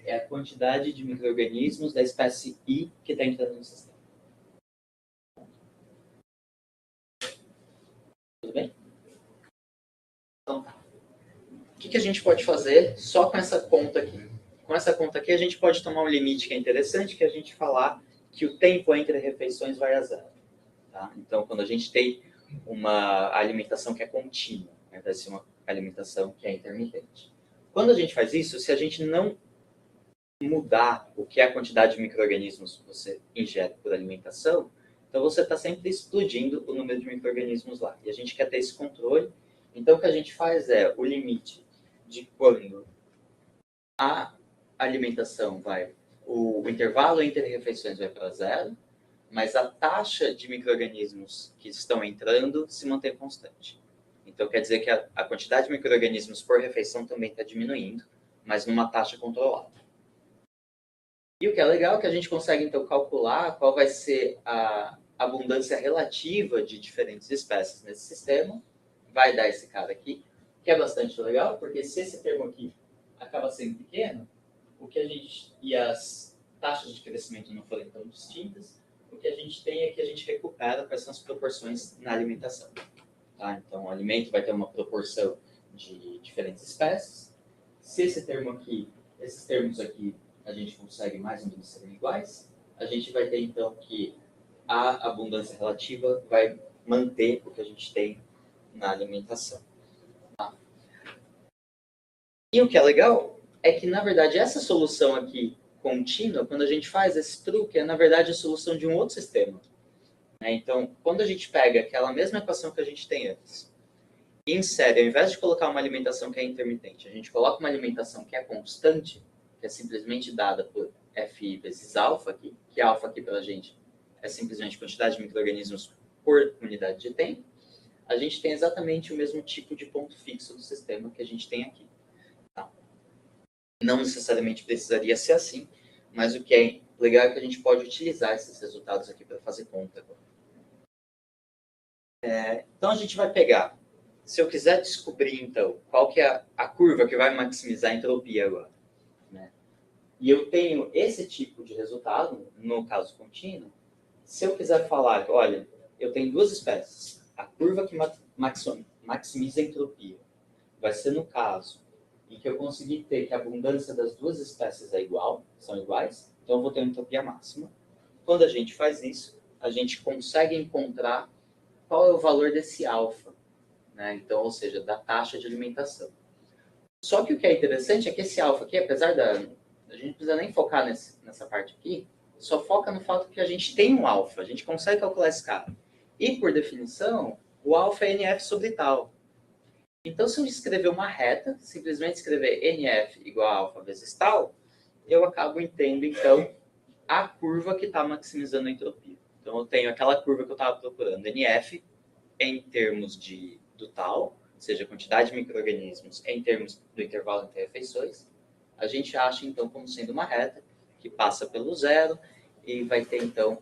Speaker 2: é a quantidade de micro-organismos da espécie I que está entrando no sistema. Tudo bem? Então, tá. O que a gente pode fazer só com essa conta aqui? Com essa conta aqui, a gente pode tomar um limite que é interessante, que é a gente falar que o tempo entre refeições vai a zero. Tá? Então, quando a gente tem uma alimentação que é contínua, né, vai ser uma alimentação que é intermitente. Quando a gente faz isso, se a gente não mudar o que é a quantidade de micro-organismos que você ingere por alimentação, então você está sempre explodindo o número de micro-organismos lá. E a gente quer ter esse controle. Então, o que a gente faz é o limite de quando a alimentação o intervalo entre refeições vai para zero, mas a taxa de micro-organismos que estão entrando se mantém constante. Então, quer dizer que a quantidade de micro-organismos por refeição também está diminuindo, mas numa taxa controlada. E o que é legal é que a gente consegue, então, calcular qual vai ser a abundância relativa de diferentes espécies nesse sistema. Vai dar esse cara aqui, que é bastante legal, porque se esse termo aqui acaba sendo pequeno, e as taxas de crescimento não forem tão distintas, o que a gente tem é que a gente recupera quais são as proporções na alimentação. Tá? Então, o alimento vai ter uma proporção de diferentes espécies. Se esses termos aqui, a gente consegue mais ou menos serem iguais, a gente vai ter, então, que a abundância relativa vai manter o que a gente tem na alimentação. Tá? E o que é legal é que, na verdade, essa solução aqui contínua, quando a gente faz esse truque, é, na verdade, a solução de um outro sistema. Então, quando a gente pega aquela mesma equação que a gente tem antes, e insere, ao invés de colocar uma alimentação que é intermitente, a gente coloca uma alimentação que é constante, que é simplesmente dada por Fi vezes alfa aqui, que alfa aqui pela gente é simplesmente quantidade de micro-organismos por unidade de tempo, a gente tem exatamente o mesmo tipo de ponto fixo do sistema que a gente tem aqui. Tá? Não necessariamente precisaria ser assim, mas o que é legal é que a gente pode utilizar esses resultados aqui para fazer conta. Então, a gente vai pegar, se eu quiser descobrir, então, qual que é a curva que vai maximizar a entropia agora, né? E eu tenho esse tipo de resultado, no caso contínuo, se eu quiser falar, olha, eu tenho duas espécies, a curva que maximiza a entropia vai ser no caso em que eu conseguir ter que a abundância das duas espécies é igual, são iguais, então eu vou ter uma entropia máxima. Quando a gente faz isso, a gente consegue encontrar qual é o valor desse alfa, né? Então, ou seja, da taxa de alimentação. Só que o que é interessante é que esse alfa aqui, apesar a gente não precisa nem focar nessa parte aqui, só foca no fato que a gente tem um alfa, a gente consegue calcular esse cara. E, por definição, o alfa é NF sobre tal. Então, se eu escrever uma reta, simplesmente escrever NF igual a alfa vezes tal, eu acabo tendo, então, a curva que está maximizando a entropia. Então, eu tenho aquela curva que eu estava procurando, NF, em termos do tal, ou seja, a quantidade de micro-organismos em termos do intervalo entre refeições. A gente acha, então, como sendo uma reta que passa pelo zero e vai ter, então,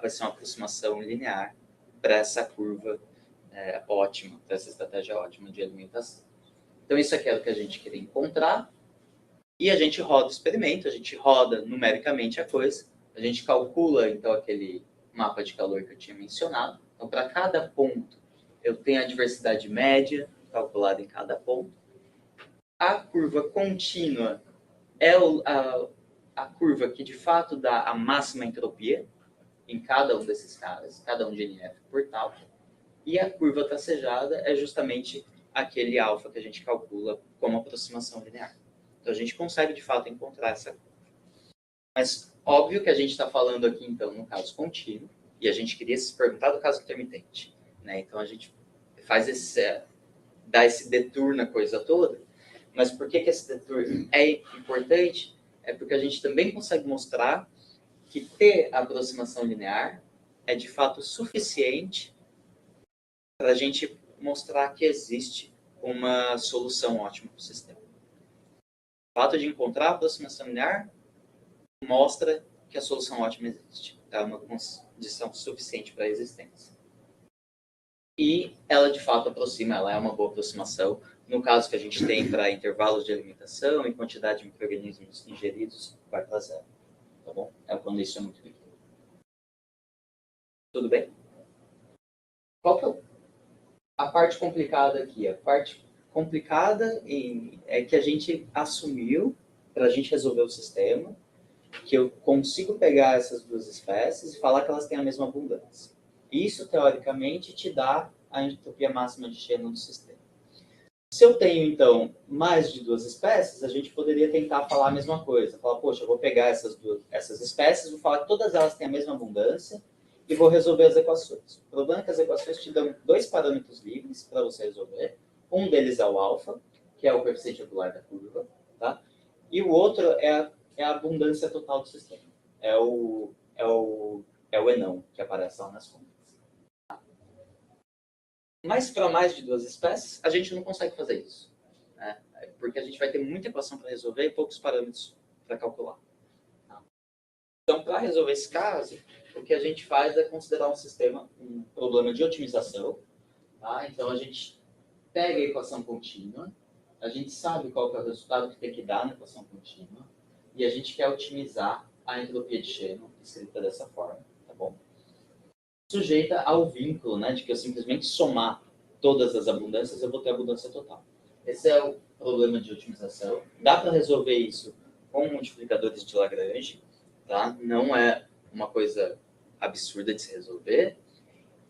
Speaker 2: vai ser uma aproximação linear para essa curva ótima, para essa estratégia ótima de alimentação. Então, isso aqui é o que a gente queria encontrar, e a gente roda o experimento, a gente roda numericamente a coisa, a gente calcula, então, aquele mapa de calor que eu tinha mencionado. Então, para cada ponto, eu tenho a diversidade média calculada em cada ponto. A curva contínua é a curva que, de fato, dá a máxima entropia em cada um desses caras, cada um de NF por tal. E a curva tracejada é justamente aquele alfa que a gente calcula como aproximação linear. Então, a gente consegue, de fato, encontrar essa curva. Mas, óbvio que a gente está falando aqui, então, no caso contínuo, e a gente queria se perguntar do caso intermitente. Né? Então, a gente faz dá esse detour na coisa toda. Mas por que esse detour é importante? É porque a gente também consegue mostrar que ter a aproximação linear é, de fato, suficiente para a gente mostrar que existe uma solução ótima para o sistema. O fato de encontrar a aproximação linear mostra que a solução ótima existe. É uma condição suficiente para a existência. E ela, de fato, aproxima, ela é uma boa aproximação. No caso que a gente tem para intervalos de alimentação e quantidade de micro-organismos ingeridos, vai para zero. Tá bom? É quando isso é muito pequeno. Tudo bem? Qual que é a parte complicada aqui? A parte complicada é que a gente assumiu, para a gente resolver o sistema, que eu consigo pegar essas duas espécies e falar que elas têm a mesma abundância. Isso, teoricamente, te dá a entropia máxima de Shannon do sistema. Se eu tenho, então, mais de duas espécies, a gente poderia tentar falar a mesma coisa. Falar, poxa, eu vou pegar essas espécies, vou falar que todas elas têm a mesma abundância e vou resolver as equações. O problema é que as equações te dão dois parâmetros livres para você resolver. Um deles é o alfa, que é o coeficiente angular da curva, tá? E o outro é a abundância total do sistema. É o enão que aparece lá nas contas. Mas para mais de duas espécies, a gente não consegue fazer isso. Né? Porque a gente vai ter muita equação para resolver e poucos parâmetros para calcular. Tá? Então, para resolver esse caso, o que a gente faz é considerar um sistema um problema de otimização. Tá? Então, a gente pega a equação contínua, a gente sabe qual que é o resultado que tem que dar na equação contínua, e a gente quer otimizar a entropia de Shannon, escrita dessa forma. Tá bom? Sujeita ao vínculo, né, de que eu simplesmente somar todas as abundâncias, eu vou ter abundância total. Esse é o problema de otimização. Dá para resolver isso com multiplicadores de Lagrange, tá? Não é uma coisa absurda de se resolver.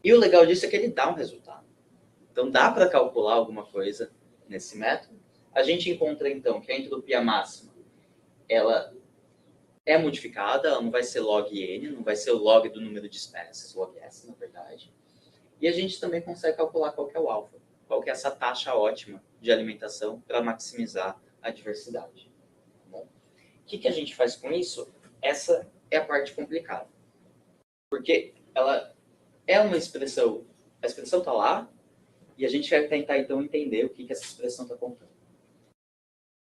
Speaker 2: E o legal disso é que ele dá um resultado. Então, dá para calcular alguma coisa nesse método. A gente encontra, então, que a entropia máxima, ela é modificada, ela não vai ser log n, não vai ser o log do número de espécies, log s, na verdade. E a gente também consegue calcular qual que é o alfa, qual que é essa taxa ótima de alimentação para maximizar a diversidade. Bom, o que a gente faz com isso? Essa é a parte complicada. Porque ela é uma expressão, a expressão está lá, e a gente vai tentar, então, entender o que essa expressão está contando.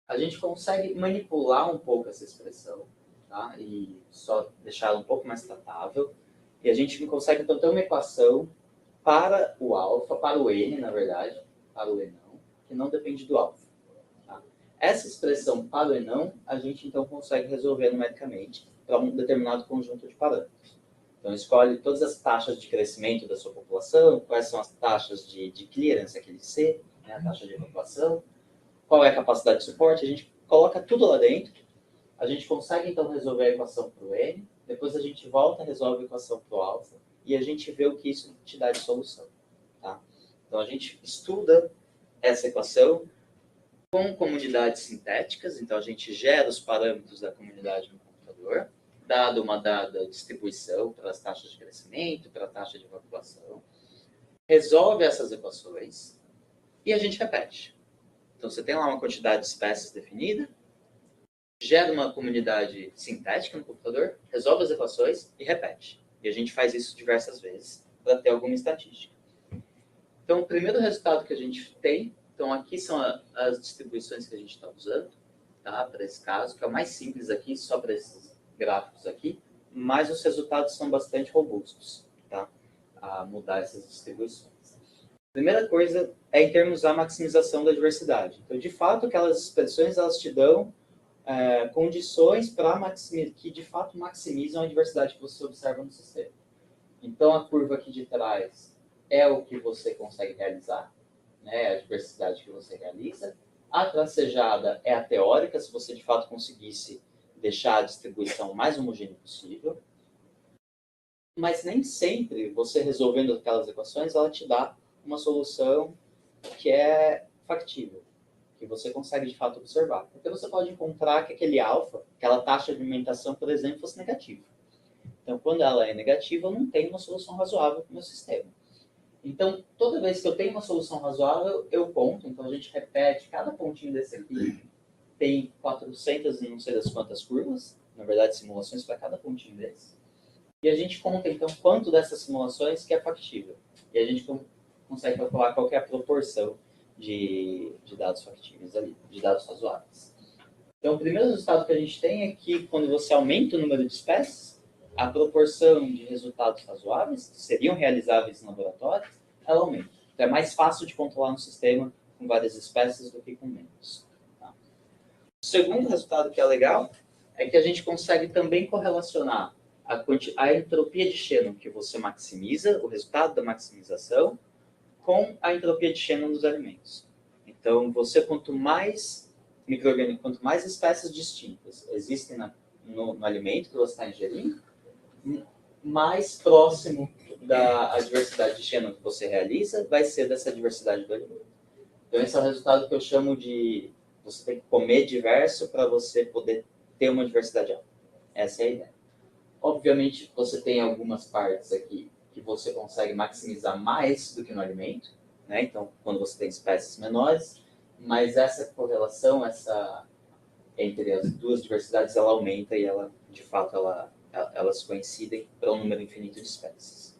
Speaker 2: A gente consegue manipular um pouco essa expressão, tá? E só deixar ela um pouco mais tratável. E a gente consegue, então, ter uma equação para o alfa, para o n, na verdade, para o enão, que não depende do alfa. Tá? Essa expressão para o enão, a gente, então, consegue resolver numericamente para um determinado conjunto de parâmetros. Então, escolhe todas as taxas de crescimento da sua população, quais são as taxas de clearance, aquele C, né, a taxa de evacuação, qual é a capacidade de suporte, a gente coloca tudo lá dentro. A gente consegue, então, resolver a equação para o N, depois a gente volta, resolve a equação para o alfa, e a gente vê o que isso te dá de solução. Tá? Então, a gente estuda essa equação com comunidades sintéticas, então a gente gera os parâmetros da comunidade no computador, dado uma dada distribuição para as taxas de crescimento, para a taxa de evacuação, resolve essas equações, e a gente repete. Então, você tem lá uma quantidade de espécies definida, gera uma comunidade sintética no computador, resolve as equações e repete. E a gente faz isso diversas vezes para ter alguma estatística. Então, o primeiro resultado que a gente tem, então aqui são as distribuições que a gente está usando, tá, para esse caso, que é o mais simples aqui, só para esses gráficos aqui. mas os resultados são bastante robustos, tá? A mudar essas distribuições. Primeira coisa é em termos da maximização da diversidade. Então, de fato, aquelas expressões elas te dão condições que de fato maximizam a diversidade que você observa no sistema. Então, a curva aqui de trás é o que você consegue realizar, né? A diversidade que você realiza. A tracejada é a teórica, se você de fato conseguisse deixar a distribuição mais homogênea possível. Mas nem sempre você resolvendo aquelas equações, ela te dá uma solução que é factível, que você consegue de fato observar. Então você pode encontrar que aquele alfa, aquela taxa de alimentação, por exemplo, fosse negativa. Então, quando ela é negativa, eu não tenho uma solução razoável para o meu sistema. Então, toda vez que eu tenho uma solução razoável, eu conto. Então, a gente repete, cada pontinho desse aqui tem 400 e não sei das quantas curvas, na verdade, simulações para cada pontinho desse. E a gente conta, então, quanto dessas simulações que é factível. E a gente consegue calcular qual que é a proporção de dados factíveis ali, de dados razoáveis. Então, o primeiro resultado que a gente tem é que, quando você aumenta o número de espécies, a proporção de resultados razoáveis, que seriam realizáveis no laboratório, ela aumenta. Então, é mais fácil de controlar um sistema com várias espécies do que com menos. Tá? O segundo resultado que é legal é que a gente consegue também correlacionar a entropia de Shannon que você maximiza, o resultado da maximização, com a entropia de Shannon dos alimentos. Então, quanto mais espécies distintas existem no alimento que você está ingerindo, mais próximo da diversidade de Shannon que você realiza vai ser dessa diversidade do alimento. Então, esse é o resultado que eu chamo de você tem que comer diverso para você poder ter uma diversidade alta. Essa é a ideia. Obviamente, você tem algumas partes aqui que você consegue maximizar mais do que no alimento, né? Então, quando você tem espécies menores, mas essa correlação, entre as duas diversidades, ela aumenta e ela, de fato, elas coincidem para um número infinito de espécies.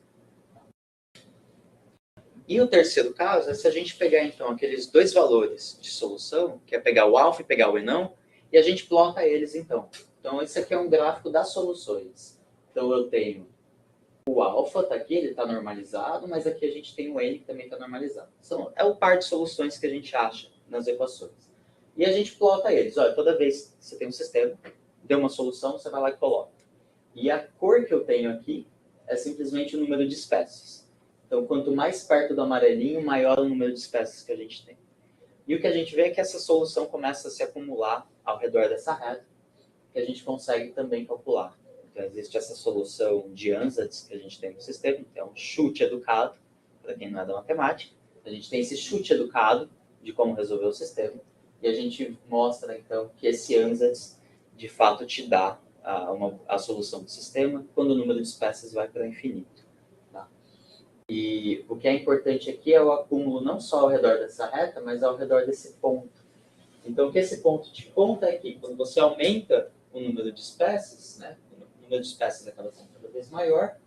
Speaker 2: E o terceiro caso é se a gente pegar, então, aqueles dois valores de solução, que é pegar o alfa e pegar o enão, e a gente plota eles, então. Então, esse aqui é um gráfico das soluções. Então, eu tenho o alfa, está aqui, ele está normalizado, mas aqui a gente tem o n que também está normalizado. Então, é o par de soluções que a gente acha nas equações. E a gente plota eles. Olha, toda vez que você tem um sistema, deu uma solução, você vai lá e coloca. E a cor que eu tenho aqui é simplesmente o número de espécies. Então, quanto mais perto do amarelinho, maior o número de espécies que a gente tem. E o que a gente vê é que essa solução começa a se acumular ao redor dessa reta, que a gente consegue também calcular. Então, existe essa solução de Ansatz que a gente tem no sistema, que é um chute educado, para quem não é da matemática. A gente tem esse chute educado de como resolver o sistema, e a gente mostra, então, que esse Ansatz, de fato, te dá a solução do sistema quando o número de espécies vai para o infinito. Tá? E o que é importante aqui é o acúmulo não só ao redor dessa reta, mas ao redor desse ponto. Então, o que esse ponto te conta é que quando você aumenta o número de espécies, né, o número de espécies acaba sendo cada vez maior,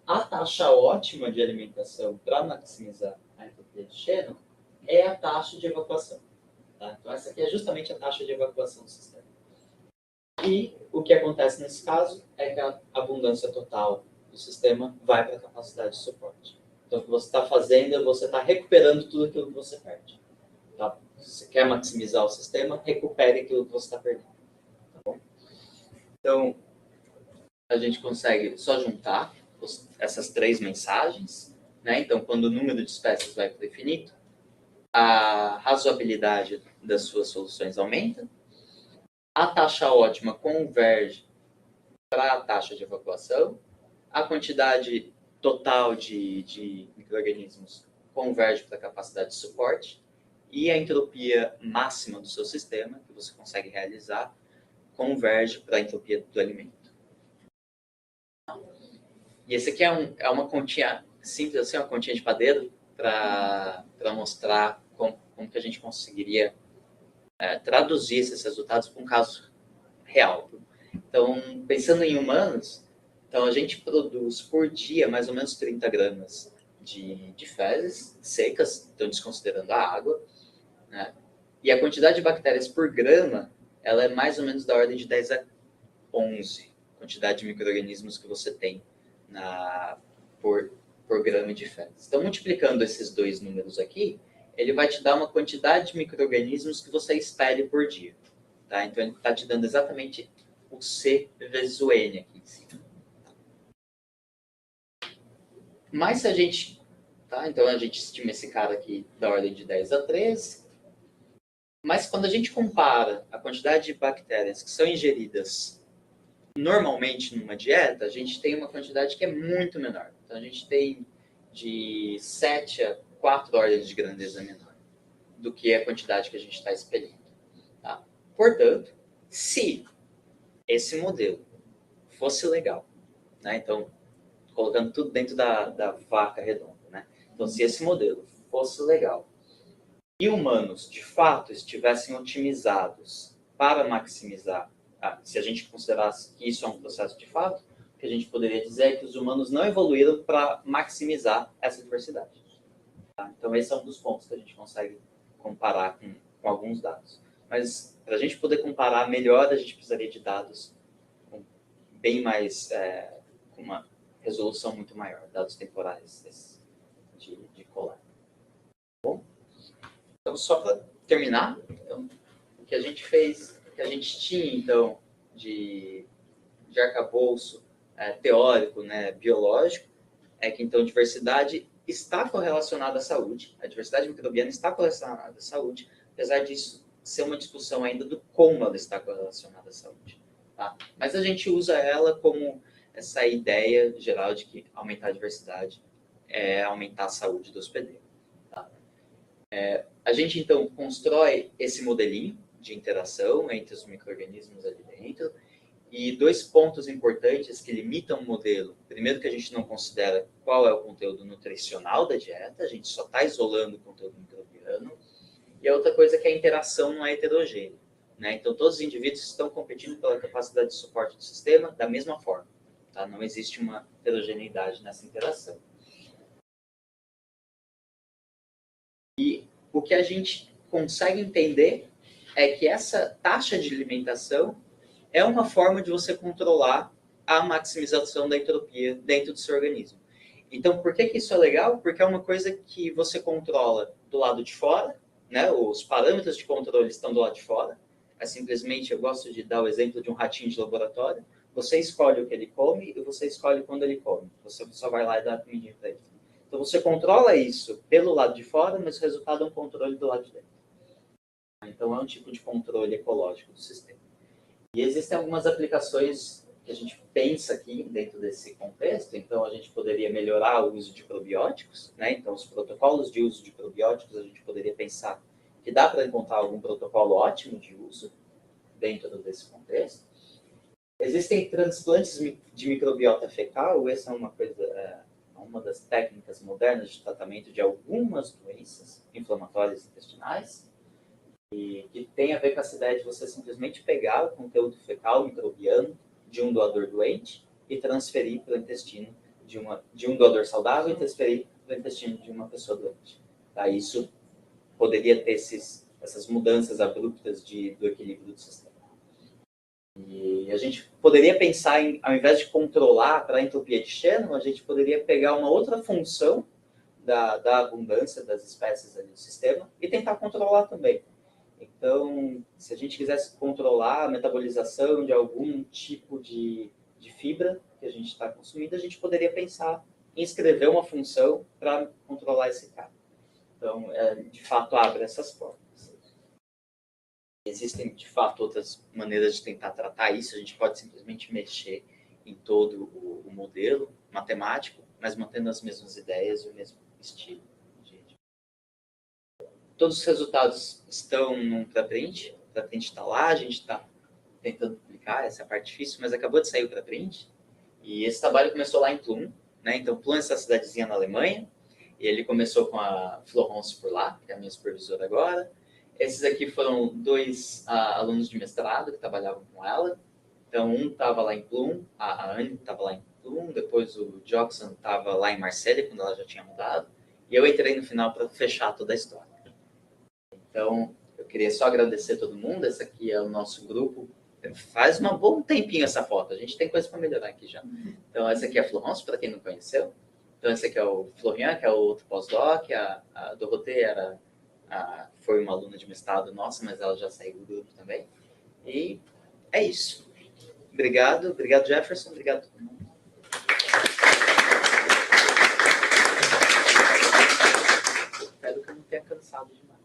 Speaker 2: a taxa ótima de alimentação para maximizar a entropia de Shannon é a taxa de evacuação. Tá? Então, essa aqui é justamente a taxa de evacuação do sistema. E o que acontece nesse caso é que a abundância total do sistema vai para a capacidade de suporte. Então, o que você está fazendo é você está recuperando tudo aquilo que você perde. Tá? Se você quer maximizar o sistema, recupere aquilo que você está perdendo. Tá bom? Então, a gente consegue só juntar essas três mensagens. Né? Então, quando o número de espécies vai para o infinito, a razoabilidade das suas soluções aumenta, a taxa ótima converge para a taxa de evacuação, a quantidade total de micro-organismos converge para a capacidade de suporte, e a entropia máxima do seu sistema, que você consegue realizar, converge para a entropia do alimento. E esse aqui é uma continha simples, assim, uma continha de padeiro, para mostrar como que a gente conseguiria traduzir esses resultados para um caso real. Então, pensando em humanos, então a gente produz por dia mais ou menos 30 gramas de fezes secas, então desconsiderando a água, né? E a quantidade de bactérias por grama, ela é mais ou menos da ordem de 10 a 11. quantidade de micro-organismos que você tem por grama de fezes. Então, multiplicando esses dois números aqui, ele vai te dar uma quantidade de micro-organismos que você expele por dia. Tá? Então, ele está te dando exatamente o C vezes o N aqui em cima. Mas se a gente... Tá? Então, a gente estima esse cara aqui da ordem de 10 a 13. Mas quando a gente compara a quantidade de bactérias que são ingeridas normalmente numa dieta, a gente tem uma quantidade que é muito menor. Então, a gente tem de 7 a 4 ordens de grandeza menor do que a quantidade que a gente está expelindo. Tá? Portanto, se esse modelo fosse legal, né? Então, colocando tudo dentro da vaca redonda, né? Então, se esse modelo fosse legal e humanos, de fato, estivessem otimizados para maximizar, se a gente considerasse que isso é um processo de fato, o que a gente poderia dizer é que os humanos não evoluíram para maximizar essa diversidade. Tá? Então, esse é um dos pontos que a gente consegue comparar com alguns dados. Mas, para a gente poder comparar melhor, a gente precisaria de dados com bem mais, com uma resolução muito maior, dados temporais de colar. Bom, então, só para terminar, então, o que a gente fez, o que a gente tinha, então, de arcabouço teórico, né, biológico, é que, então, diversidade está correlacionada à saúde, a diversidade microbiana está correlacionada à saúde, apesar disso ser uma discussão ainda do como ela está correlacionada à saúde. Tá? Mas a gente usa ela como essa ideia geral de que aumentar a diversidade é aumentar a saúde do hospedeiro. Tá? A gente, então, constrói esse modelinho de interação entre os micro-organismos ali dentro, e dois pontos importantes que limitam o modelo. Primeiro, que a gente não considera qual é o conteúdo nutricional da dieta, a gente só está isolando o conteúdo microbiano. E a outra coisa é que a interação não é heterogênea. Né? Então, todos os indivíduos estão competindo pela capacidade de suporte do sistema da mesma forma. Tá? Não existe uma heterogeneidade nessa interação. E o que a gente consegue entender é que essa taxa de alimentação é uma forma de você controlar a maximização da entropia dentro do seu organismo. Então, por que isso é legal? Porque é uma coisa que você controla do lado de fora, né? Os parâmetros de controle estão do lado de fora. É simplesmente, eu gosto de dar o exemplo de um ratinho de laboratório. Você escolhe o que ele come e você escolhe quando ele come. Você só vai lá e dá a comidinha para ele. Então, você controla isso pelo lado de fora, mas o resultado é um controle do lado de dentro. Então, é um tipo de controle ecológico do sistema. E existem algumas aplicações que a gente pensa aqui dentro desse contexto. Então, a gente poderia melhorar o uso de probióticos, né? Então, os protocolos de uso de probióticos, a gente poderia pensar que dá para encontrar algum protocolo ótimo de uso dentro desse contexto. Existem transplantes de microbiota fecal. Essa é uma das técnicas modernas de tratamento de algumas doenças inflamatórias intestinais. E que tem a ver com essa ideia de você simplesmente pegar o conteúdo fecal microbiano de um doador doente e transferir para o intestino de um doador saudável e transferir para o intestino de uma pessoa doente. Tá? Isso poderia ter essas mudanças abruptas do equilíbrio do sistema. E a gente poderia pensar em, ao invés de controlar para a entropia de Shannon, a gente poderia pegar uma outra função da abundância das espécies ali do sistema e tentar controlar também. Então, se a gente quisesse controlar a metabolização de algum tipo de fibra que a gente está consumindo, a gente poderia pensar em escrever uma função para controlar esse cara. Então, de fato, abre essas portas. Existem, de fato, outras maneiras de tentar tratar isso. A gente pode simplesmente mexer em todo o modelo matemático, mas mantendo as mesmas ideias e o mesmo estilo. Todos os resultados estão num pré-print. O pré-print está lá, a gente está tentando publicar, essa é a parte difícil, mas acabou de sair o pré-print. E esse trabalho começou lá em Plum, né? Então, Plum é essa cidadezinha na Alemanha, e ele começou com a Florence por lá, que é a minha supervisora agora. Esses aqui foram 2 alunos de mestrado que trabalhavam com ela. Então, um estava lá em Plum, a Anne estava lá em Plum, depois o Jackson estava lá em Marselha, quando ela já tinha mudado, e eu entrei no final para fechar toda a história. Então, eu queria só agradecer a todo mundo. Esse aqui é o nosso grupo faz um bom tempinho essa foto. A gente tem coisa para melhorar aqui já. Então, essa aqui é a Florence, para quem não conheceu. Então, esse aqui é o Florian, que é o outro pós-doc. A Dorothée foi uma aluna de mestrado nossa, mas ela já saiu do grupo também. E é isso. Obrigado Jefferson, obrigado a todo mundo. Espero que eu não tenha cansado demais.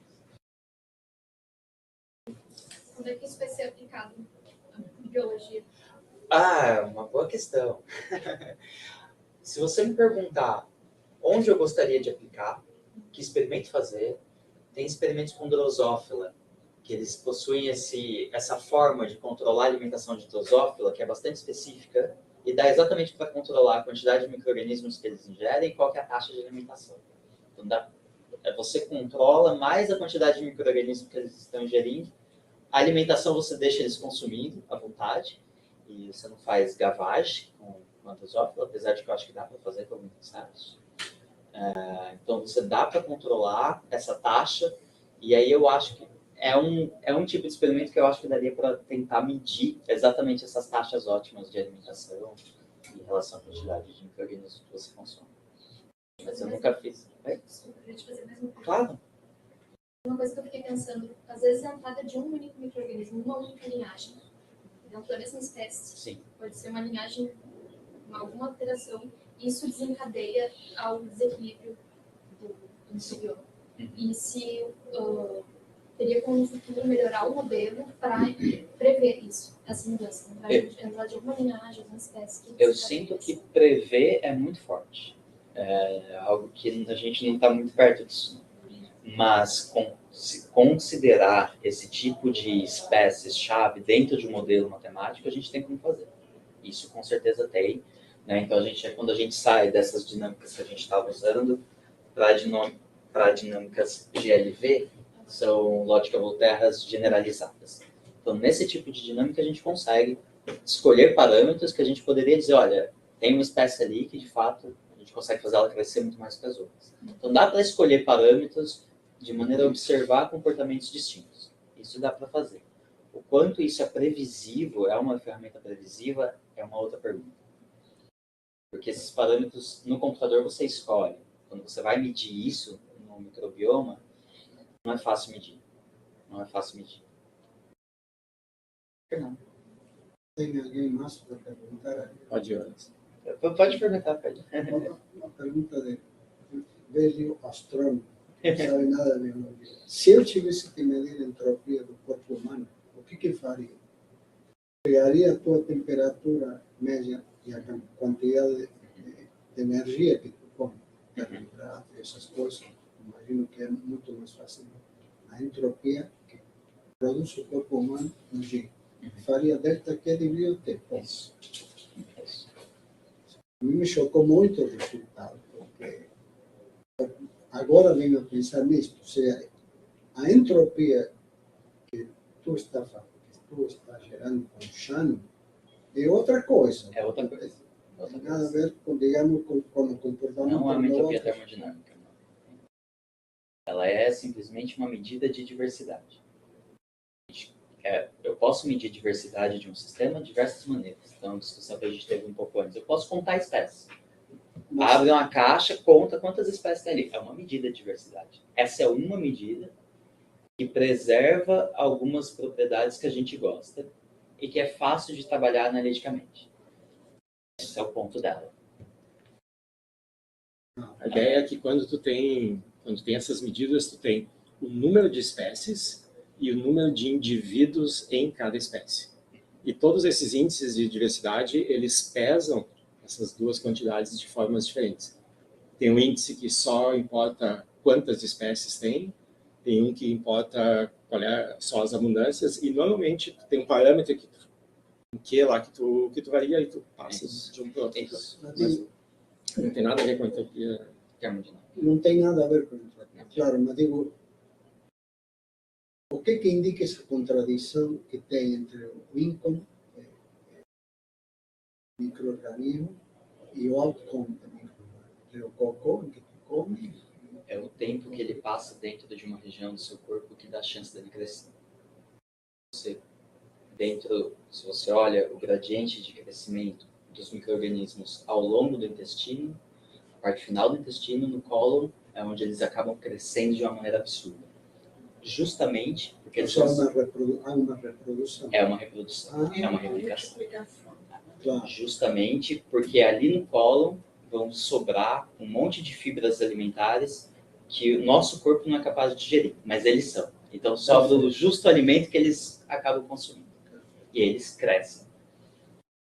Speaker 4: Quando é que isso vai ser aplicado em biologia?
Speaker 2: Uma boa questão. Se você me perguntar onde eu gostaria de aplicar, que experimento fazer, tem experimentos com drosófila, que eles possuem essa forma de controlar a alimentação de drosófila, que é bastante específica, e dá exatamente para controlar a quantidade de micro-organismos que eles ingerem e qual que é a taxa de alimentação. Então, você controla mais a quantidade de micro-organismos que eles estão ingerindo. A alimentação você deixa eles consumindo à vontade, e você não faz gavagem com a drosófila, apesar de que eu acho que dá para fazer com alguns insetos. Então, você dá para controlar essa taxa, e aí eu acho que é um tipo de experimento que eu acho que daria para tentar medir exatamente essas taxas ótimas de alimentação em relação à quantidade de micro-organismos que você consome. Mas eu nunca fiz.
Speaker 4: Desculpa, eu queria te fazer mais uma pergunta.
Speaker 2: Claro.
Speaker 4: Uma coisa que eu fiquei pensando, às vezes a entrada de um único micro-organismo, uma única linhagem, dentro da mesma espécie,
Speaker 2: Sim.
Speaker 4: pode ser uma linhagem com alguma alteração, e isso desencadeia ao desequilíbrio do microbioma. E se teria como no futuro melhorar o modelo para prever isso, essa mudança, entrar de alguma linhagem, alguma espécie.
Speaker 2: Eu sinto que prever é muito forte. É algo que a gente não está muito perto disso. Mas se considerar esse tipo de espécies-chave dentro de um modelo matemático, a gente tem como fazer. Isso com certeza tem. Né? Então, quando a gente sai dessas dinâmicas que a gente estava usando para dinâmicas GLV, são Logical Terras generalizadas. Então, nesse tipo de dinâmica, a gente consegue escolher parâmetros que a gente poderia dizer, olha, tem uma espécie ali que, de fato, a gente consegue fazer ela crescer muito mais que as outras. Então, dá para escolher parâmetros de maneira a observar comportamentos distintos. Isso dá para fazer. O quanto isso é previsível, é uma ferramenta previsiva, é uma outra pergunta. Porque esses parâmetros, no computador, você escolhe. Quando você vai medir isso no microbioma, não é fácil medir. Não é fácil medir. Não.
Speaker 5: Tem alguém mais para perguntar?
Speaker 1: Pode ir.
Speaker 2: Pode perguntar, Pedro.
Speaker 5: Uma pergunta de velho astrônomo, não sabe nada de biologia. Se eu tivesse que medir a entropia do corpo humano, o que faria? Pegaria a tua temperatura média e a quantidade de energia que tu come, carboidrato, essas coisas, imagino que é muito mais fácil. A entropia que produz o corpo humano no dia. Faria delta Q dividido T.
Speaker 2: Isso.
Speaker 5: A mim me chocou muito o resultado, porque agora venho a pensar nisso. Ou seja, a entropia que tu está gerando com o Shannon é outra coisa.
Speaker 2: É outra coisa.
Speaker 5: Não tem nada a ver com, digamos, com o comportamento.
Speaker 2: Não é uma entropia
Speaker 5: global.
Speaker 2: termodinâmica. Não. Ela é simplesmente uma medida de diversidade. Eu posso medir a diversidade de um sistema de diversas maneiras. Então, a discussão que a gente teve um pouco antes. Eu posso contar espécies. Abre uma caixa, conta quantas espécies tem ali. É uma medida de diversidade. Essa é uma medida que preserva algumas propriedades que a gente gosta e que é fácil de trabalhar analiticamente. Esse é o ponto dela.
Speaker 1: A ideia é que quando tu tem essas medidas, tu tem o número de espécies e o número de indivíduos em cada espécie. E todos esses índices de diversidade, eles pesam essas duas quantidades de formas diferentes. Tem um índice que só importa quantas espécies tem um que importa qual é só as abundâncias, e normalmente tem um parâmetro que tu varia e tu passa de um para outro. Mas não tem nada a ver com a entropia termodinâmica.
Speaker 5: Não tem nada a ver com isso. Claro, mas digo, o que indica essa contradição que tem entre o income, microorganismo, e o outcome do microorganismo? Entre o cocô que tu come.
Speaker 2: É o tempo que ele passa dentro de uma região do seu corpo que dá a chance dele crescer. Você se você olha o gradiente de crescimento dos micro-organismos ao longo do intestino, a parte final do intestino, no cólon, é onde eles acabam crescendo de uma maneira absurda. Justamente porque eles
Speaker 5: Há
Speaker 2: são...
Speaker 5: uma reprodução.
Speaker 2: É uma reprodução, é uma replicação.
Speaker 3: multiplicação.
Speaker 5: Claro.
Speaker 2: Justamente porque ali no cólon vão sobrar um monte de fibras alimentares que o nosso corpo não é capaz de digerir, mas eles são. Então sobra o justo alimento que eles acabam consumindo. E eles crescem.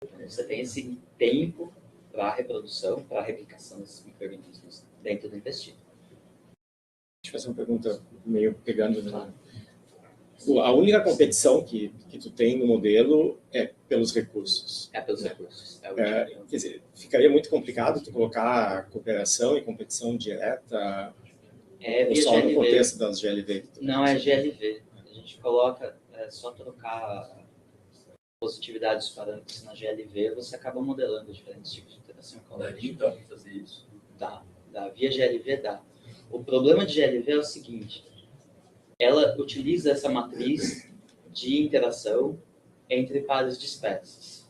Speaker 2: Então, você tem esse tempo para a reprodução, para a replicação desses micro-organismos dentro do intestino.
Speaker 1: Deixa eu fazer uma pergunta meio pegando na... A única competição que tu tem no modelo é pelos recursos.
Speaker 2: É pelos recursos.
Speaker 1: Quer dizer, ficaria muito complicado tu colocar cooperação e competição direta ou
Speaker 2: via
Speaker 1: só
Speaker 2: GLV.
Speaker 1: no contexto das GLV?
Speaker 2: Não, é GLV. A gente coloca, só trocar a positividade dos parâmetros na GLV, você acaba modelando diferentes tipos de interação ecológica.
Speaker 6: Daria então fazer isso?
Speaker 2: Dá. Via GLV dá. O problema de GLV é o seguinte, ela utiliza essa matriz de interação entre pares de espécies.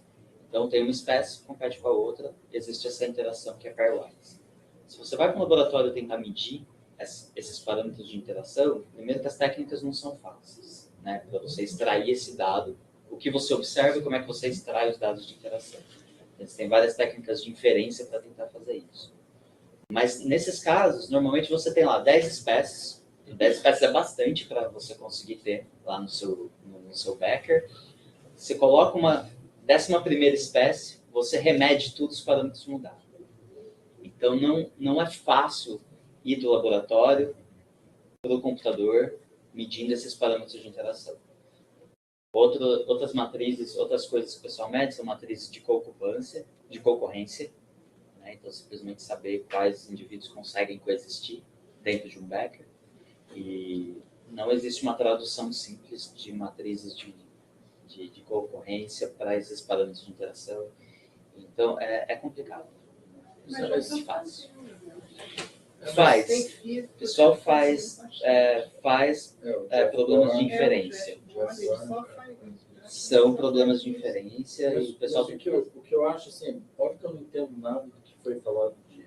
Speaker 2: Então, tem uma espécie que compete com a outra, existe essa interação que é pairwise. Se você vai para o laboratório tentar medir esses parâmetros de interação, primeiro que as técnicas não são fáceis, né? Para você extrair esse dado, o que você observa e como é que você extrai os dados de interação. Tem várias técnicas de inferência para tentar fazer isso. Mas, nesses casos, normalmente você tem lá 10 espécies, 10 espécies é bastante para você conseguir ter lá no seu Becker. Você coloca uma 11ª espécie, você remede tudo, os parâmetros mudaram. Então, não é fácil ir do laboratório para o computador medindo esses parâmetros de interação. Outras matrizes, outras coisas que o pessoal mede são matrizes de co-occupância, de concorrência. Né? Então, simplesmente saber quais indivíduos conseguem coexistir dentro de um Becker. E não existe uma tradução simples de matrizes de concorrência para esses parâmetros de interação. Então, é complicado. Isso não existe fácil. Faz. O pessoal faz problemas de inferência. São problemas de inferência e o pessoal tem
Speaker 6: que o que eu acho, assim, óbvio que eu não entendo nada do que foi falado de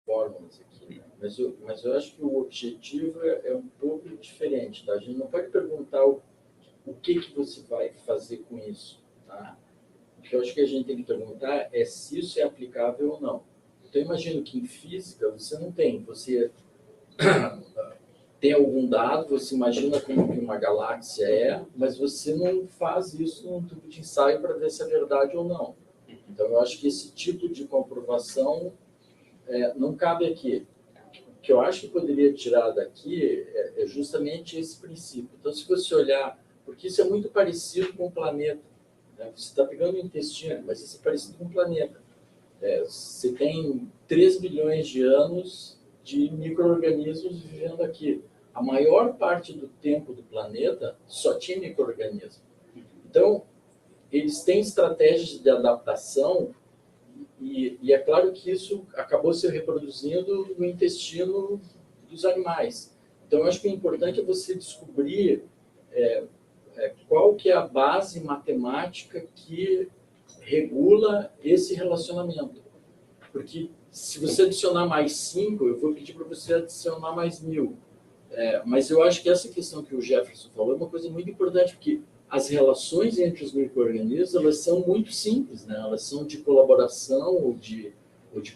Speaker 6: fórmulas aqui, né? Mas eu acho que o objetivo é um pouco diferente, tá? A gente não pode perguntar o que você vai fazer com isso, tá? O que eu acho que a gente tem que perguntar é se isso é aplicável ou não. Então, eu imagino que em física você não tem, você tem algum dado, você imagina como que uma galáxia é, mas você não faz isso num tubo de ensaio para ver se é verdade ou não. Então, eu acho que esse tipo de comprovação não cabe aqui. O que eu acho que poderia tirar daqui é justamente esse princípio. Então, se você olhar, porque isso é muito parecido com o planeta, né? Você está pegando o intestino, mas isso é parecido com o planeta. Você tem 3 bilhões de anos de micro-organismos vivendo aqui. A maior parte do tempo do planeta só tinha micro-organismo. Então, eles têm estratégias de adaptação e é claro que isso acabou se reproduzindo no intestino dos animais. Então, eu acho que o importante é você descobrir qual que é a base matemática que regula esse relacionamento. Porque se você adicionar mais 5, eu vou pedir para você adicionar mais 1000. Mas eu acho que essa questão que o Jefferson falou é uma coisa muito importante, porque as relações entre os micro-organismos, elas são muito simples, né? Elas são de colaboração ou de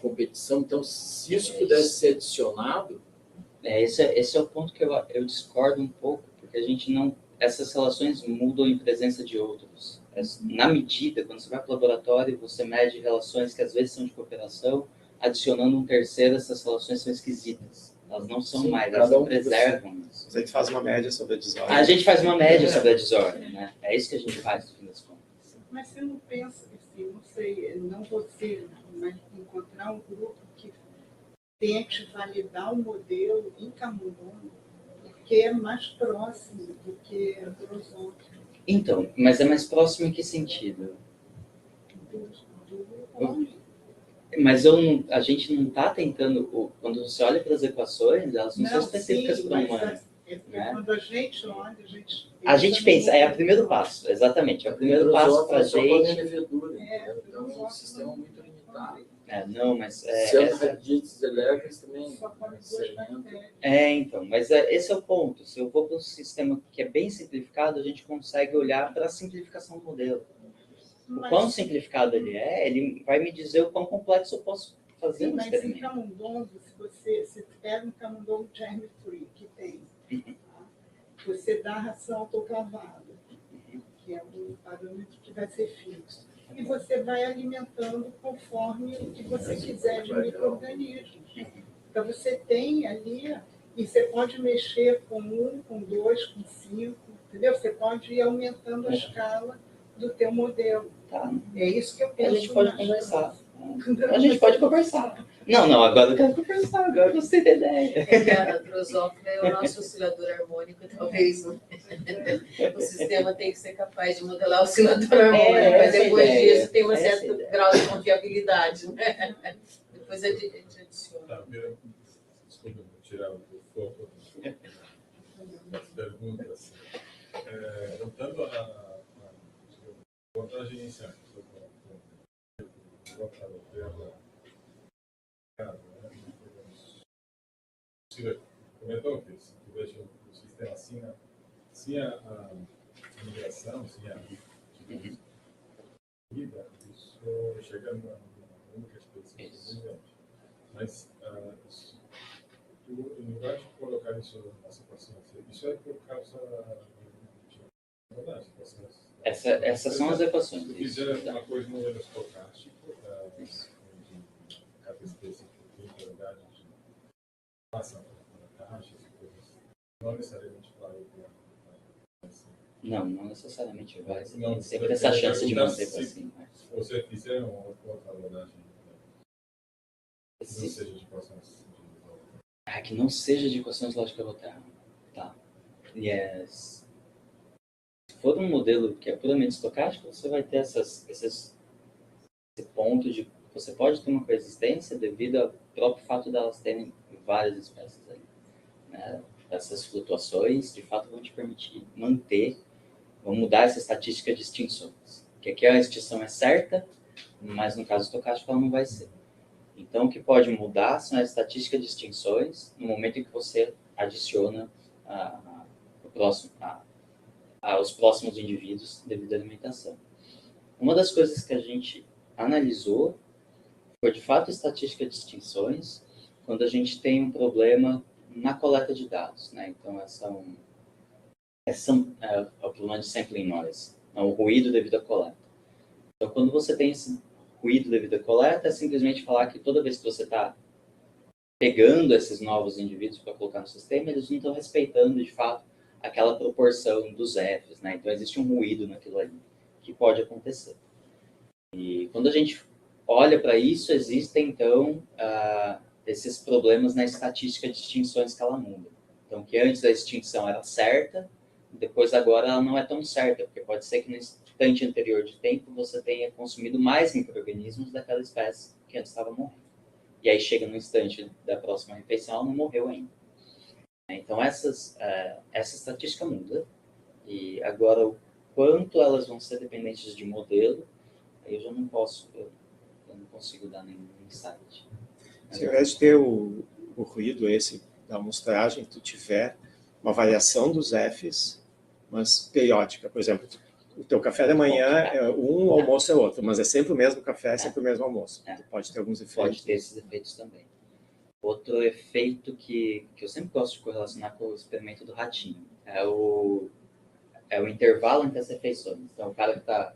Speaker 6: competição. Então, se isso pudesse ser adicionado...
Speaker 2: Esse é o ponto que eu discordo um pouco, porque a gente não... Essas relações mudam em presença de outros. Na medida, quando você vai para o laboratório, você mede relações que às vezes são de cooperação, adicionando um terceiro, essas relações são esquisitas. Elas não são mais, elas não preservam isso.
Speaker 1: A gente faz uma média sobre a desordem.
Speaker 2: A gente faz uma média sobre a desordem, né? É isso que a gente faz, no fim das contas.
Speaker 3: Mas você não pensa assim, não sei, não você, mas encontrar um grupo que tente validar um modelo em camundongo, porque é mais próximo do que dos outros.
Speaker 2: Então, mas é mais próximo em que sentido?
Speaker 3: Do homem.
Speaker 2: Mas a gente não está tentando... Quando você olha para as equações, elas não são específicas para o humano.
Speaker 3: É porque
Speaker 2: né?
Speaker 3: quando a gente olha,
Speaker 2: A gente pensa, é o primeiro passo, exatamente, é o primeiro passo para a
Speaker 6: Só podem
Speaker 2: gente.
Speaker 6: levedura, entendeu? Então é um sistema muito limitado.
Speaker 2: Não, mas
Speaker 6: Sendo radites elétricas também,
Speaker 3: só come duas
Speaker 6: sedimento.
Speaker 3: bactérias.
Speaker 2: então, mas esse é o ponto. Se eu vou para um sistema que é bem simplificado, a gente consegue olhar para a simplificação do modelo. O quão simplificado ele vai me dizer o quão complexo eu posso fazer
Speaker 3: Sim,
Speaker 2: no
Speaker 3: mas em
Speaker 2: experimento.
Speaker 3: camundongo, se pega um camundongo germ-free que tem, tá? Você dá a ração autoclavada, que é o parâmetro que vai ser fixo. E você vai alimentando conforme o que você quiser de micro-organismos. Então, você tem ali, e você pode mexer com 1, com 2, com 5, entendeu? Você pode ir aumentando a escala do teu modelo.
Speaker 2: Tá.
Speaker 3: É isso que eu penso.
Speaker 2: A gente pode
Speaker 3: mais
Speaker 2: conversar.
Speaker 3: próximo.
Speaker 2: A gente pode conversar. Não, agora eu quero conversar, agora eu gostei da ideia.
Speaker 7: A drosófila é o nosso oscilador harmônico, talvez. O sistema tem que ser capaz de modelar o oscilador harmônico, mas depois disso tem um certo grau de confiabilidade, né? Depois a gente adiciona.
Speaker 8: Desculpa, vou tirar o foco das perguntas. Voltando à vantagem inicial, você comentou que se tu deixa o sistema assim, sem a migração, sem a vida, isso chega numa única espécie. Mas em lugar de colocar isso nessa equação, isso é por causa das equações.
Speaker 2: Essas são as equações.
Speaker 8: Se fizer uma coisa no modelo estocástico, de cada espécie que tem propriedade de passa na taxa, não necessariamente vai.
Speaker 2: Não necessariamente vai. Você
Speaker 8: Não,
Speaker 2: tem sempre essa chance de manter para cima.
Speaker 8: Se você fizer uma outra abordagem, que não seja de equações
Speaker 2: que não seja de equações lógicas locais. Tá. Yes. Se for um modelo que é puramente estocástico, você vai ter esse ponto de você pode ter uma coexistência devido ao próprio fato delas terem várias espécies ali. Né? Essas flutuações, de fato, vão te permitir manter, vão mudar essa estatística de extinções. Que aqui a extinção é certa, mas no caso estocástico ela não vai ser. Então, o que pode mudar são as estatísticas de extinções no momento em que você adiciona os próximos indivíduos devido à alimentação. Uma das coisas que a gente analisou foi, de fato, a estatística de extinções quando a gente tem um problema na coleta de dados. Né? Então, é o problema de sampling noise, o ruído devido à coleta. Então, quando você tem esse ruído devido à coleta, é simplesmente falar que toda vez que você está pegando esses novos indivíduos para colocar no sistema, eles não estão respeitando, de fato, aquela proporção dos Fs. Né? Então, existe um ruído naquilo ali, que pode acontecer. E quando a gente olha para isso, existem, então, esses problemas na estatística de extinções que ela muda. Então, que antes a extinção era certa, depois agora ela não é tão certa, porque pode ser que no instante anterior de tempo você tenha consumido mais micro-organismos daquela espécie que antes estava morrendo. E aí chega no instante da próxima refeição, ela não morreu ainda. Então, essa estatística muda. E agora, o quanto elas vão ser dependentes de modelo, aí eu já não posso, eu não consigo dar nenhum insight.
Speaker 1: Se ao invés de ter o ruído da amostragem, tu tiver uma variação dos Fs, mas periódica. Por exemplo, o teu café da manhã é um, o almoço é outro, mas é sempre o mesmo café, sempre o mesmo almoço. Tu pode ter alguns efeitos.
Speaker 2: Pode ter esses efeitos também. Outro efeito que eu sempre gosto de correlacionar com o experimento do ratinho é o intervalo entre as refeições. Então, o cara que está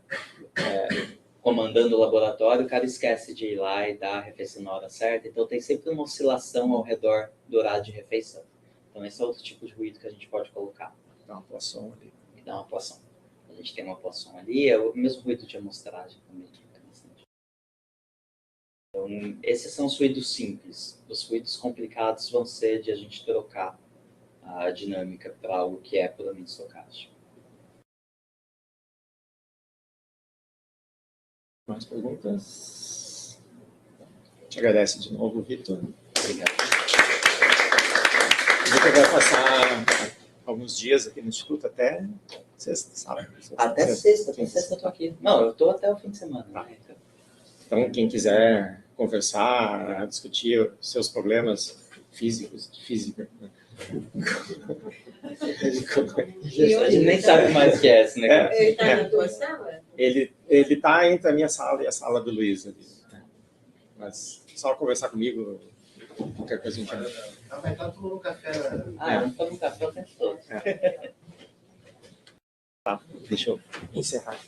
Speaker 2: comandando o laboratório, o cara esquece de ir lá e dar a refeição na hora certa. Então, tem sempre uma oscilação ao redor do horário de refeição. Então, esse é outro tipo de ruído que a gente pode colocar.
Speaker 1: Dá uma poção ali.
Speaker 2: E dá uma poção. A gente tem uma poção ali, é o mesmo ruído de amostragem também. Então, esses são os ruídos simples. Os ruídos complicados vão ser de a gente trocar a dinâmica para algo que é puramente estocástico.
Speaker 1: Mais perguntas? Te agradece de novo, Vitor.
Speaker 2: Obrigado.
Speaker 1: O Vitor vai passar alguns dias aqui no Instituto, até sexta, sábado.
Speaker 2: Até sexta eu tô aqui. Não, eu tô até o fim de semana.
Speaker 1: Tá. Então, quem quiser conversar, discutir os seus problemas físicos, de física,
Speaker 2: A gente nem sabe mais o que é esse negócio.
Speaker 7: Ele está na tua sala?
Speaker 1: ele está entre a minha sala e a sala do Luiz. Ali. Mas só conversar comigo, qualquer coisa a gente...
Speaker 5: Vai estar tomando um café.
Speaker 2: Eu tomo café o tempo todo.
Speaker 1: Tá, deixa eu encerrar.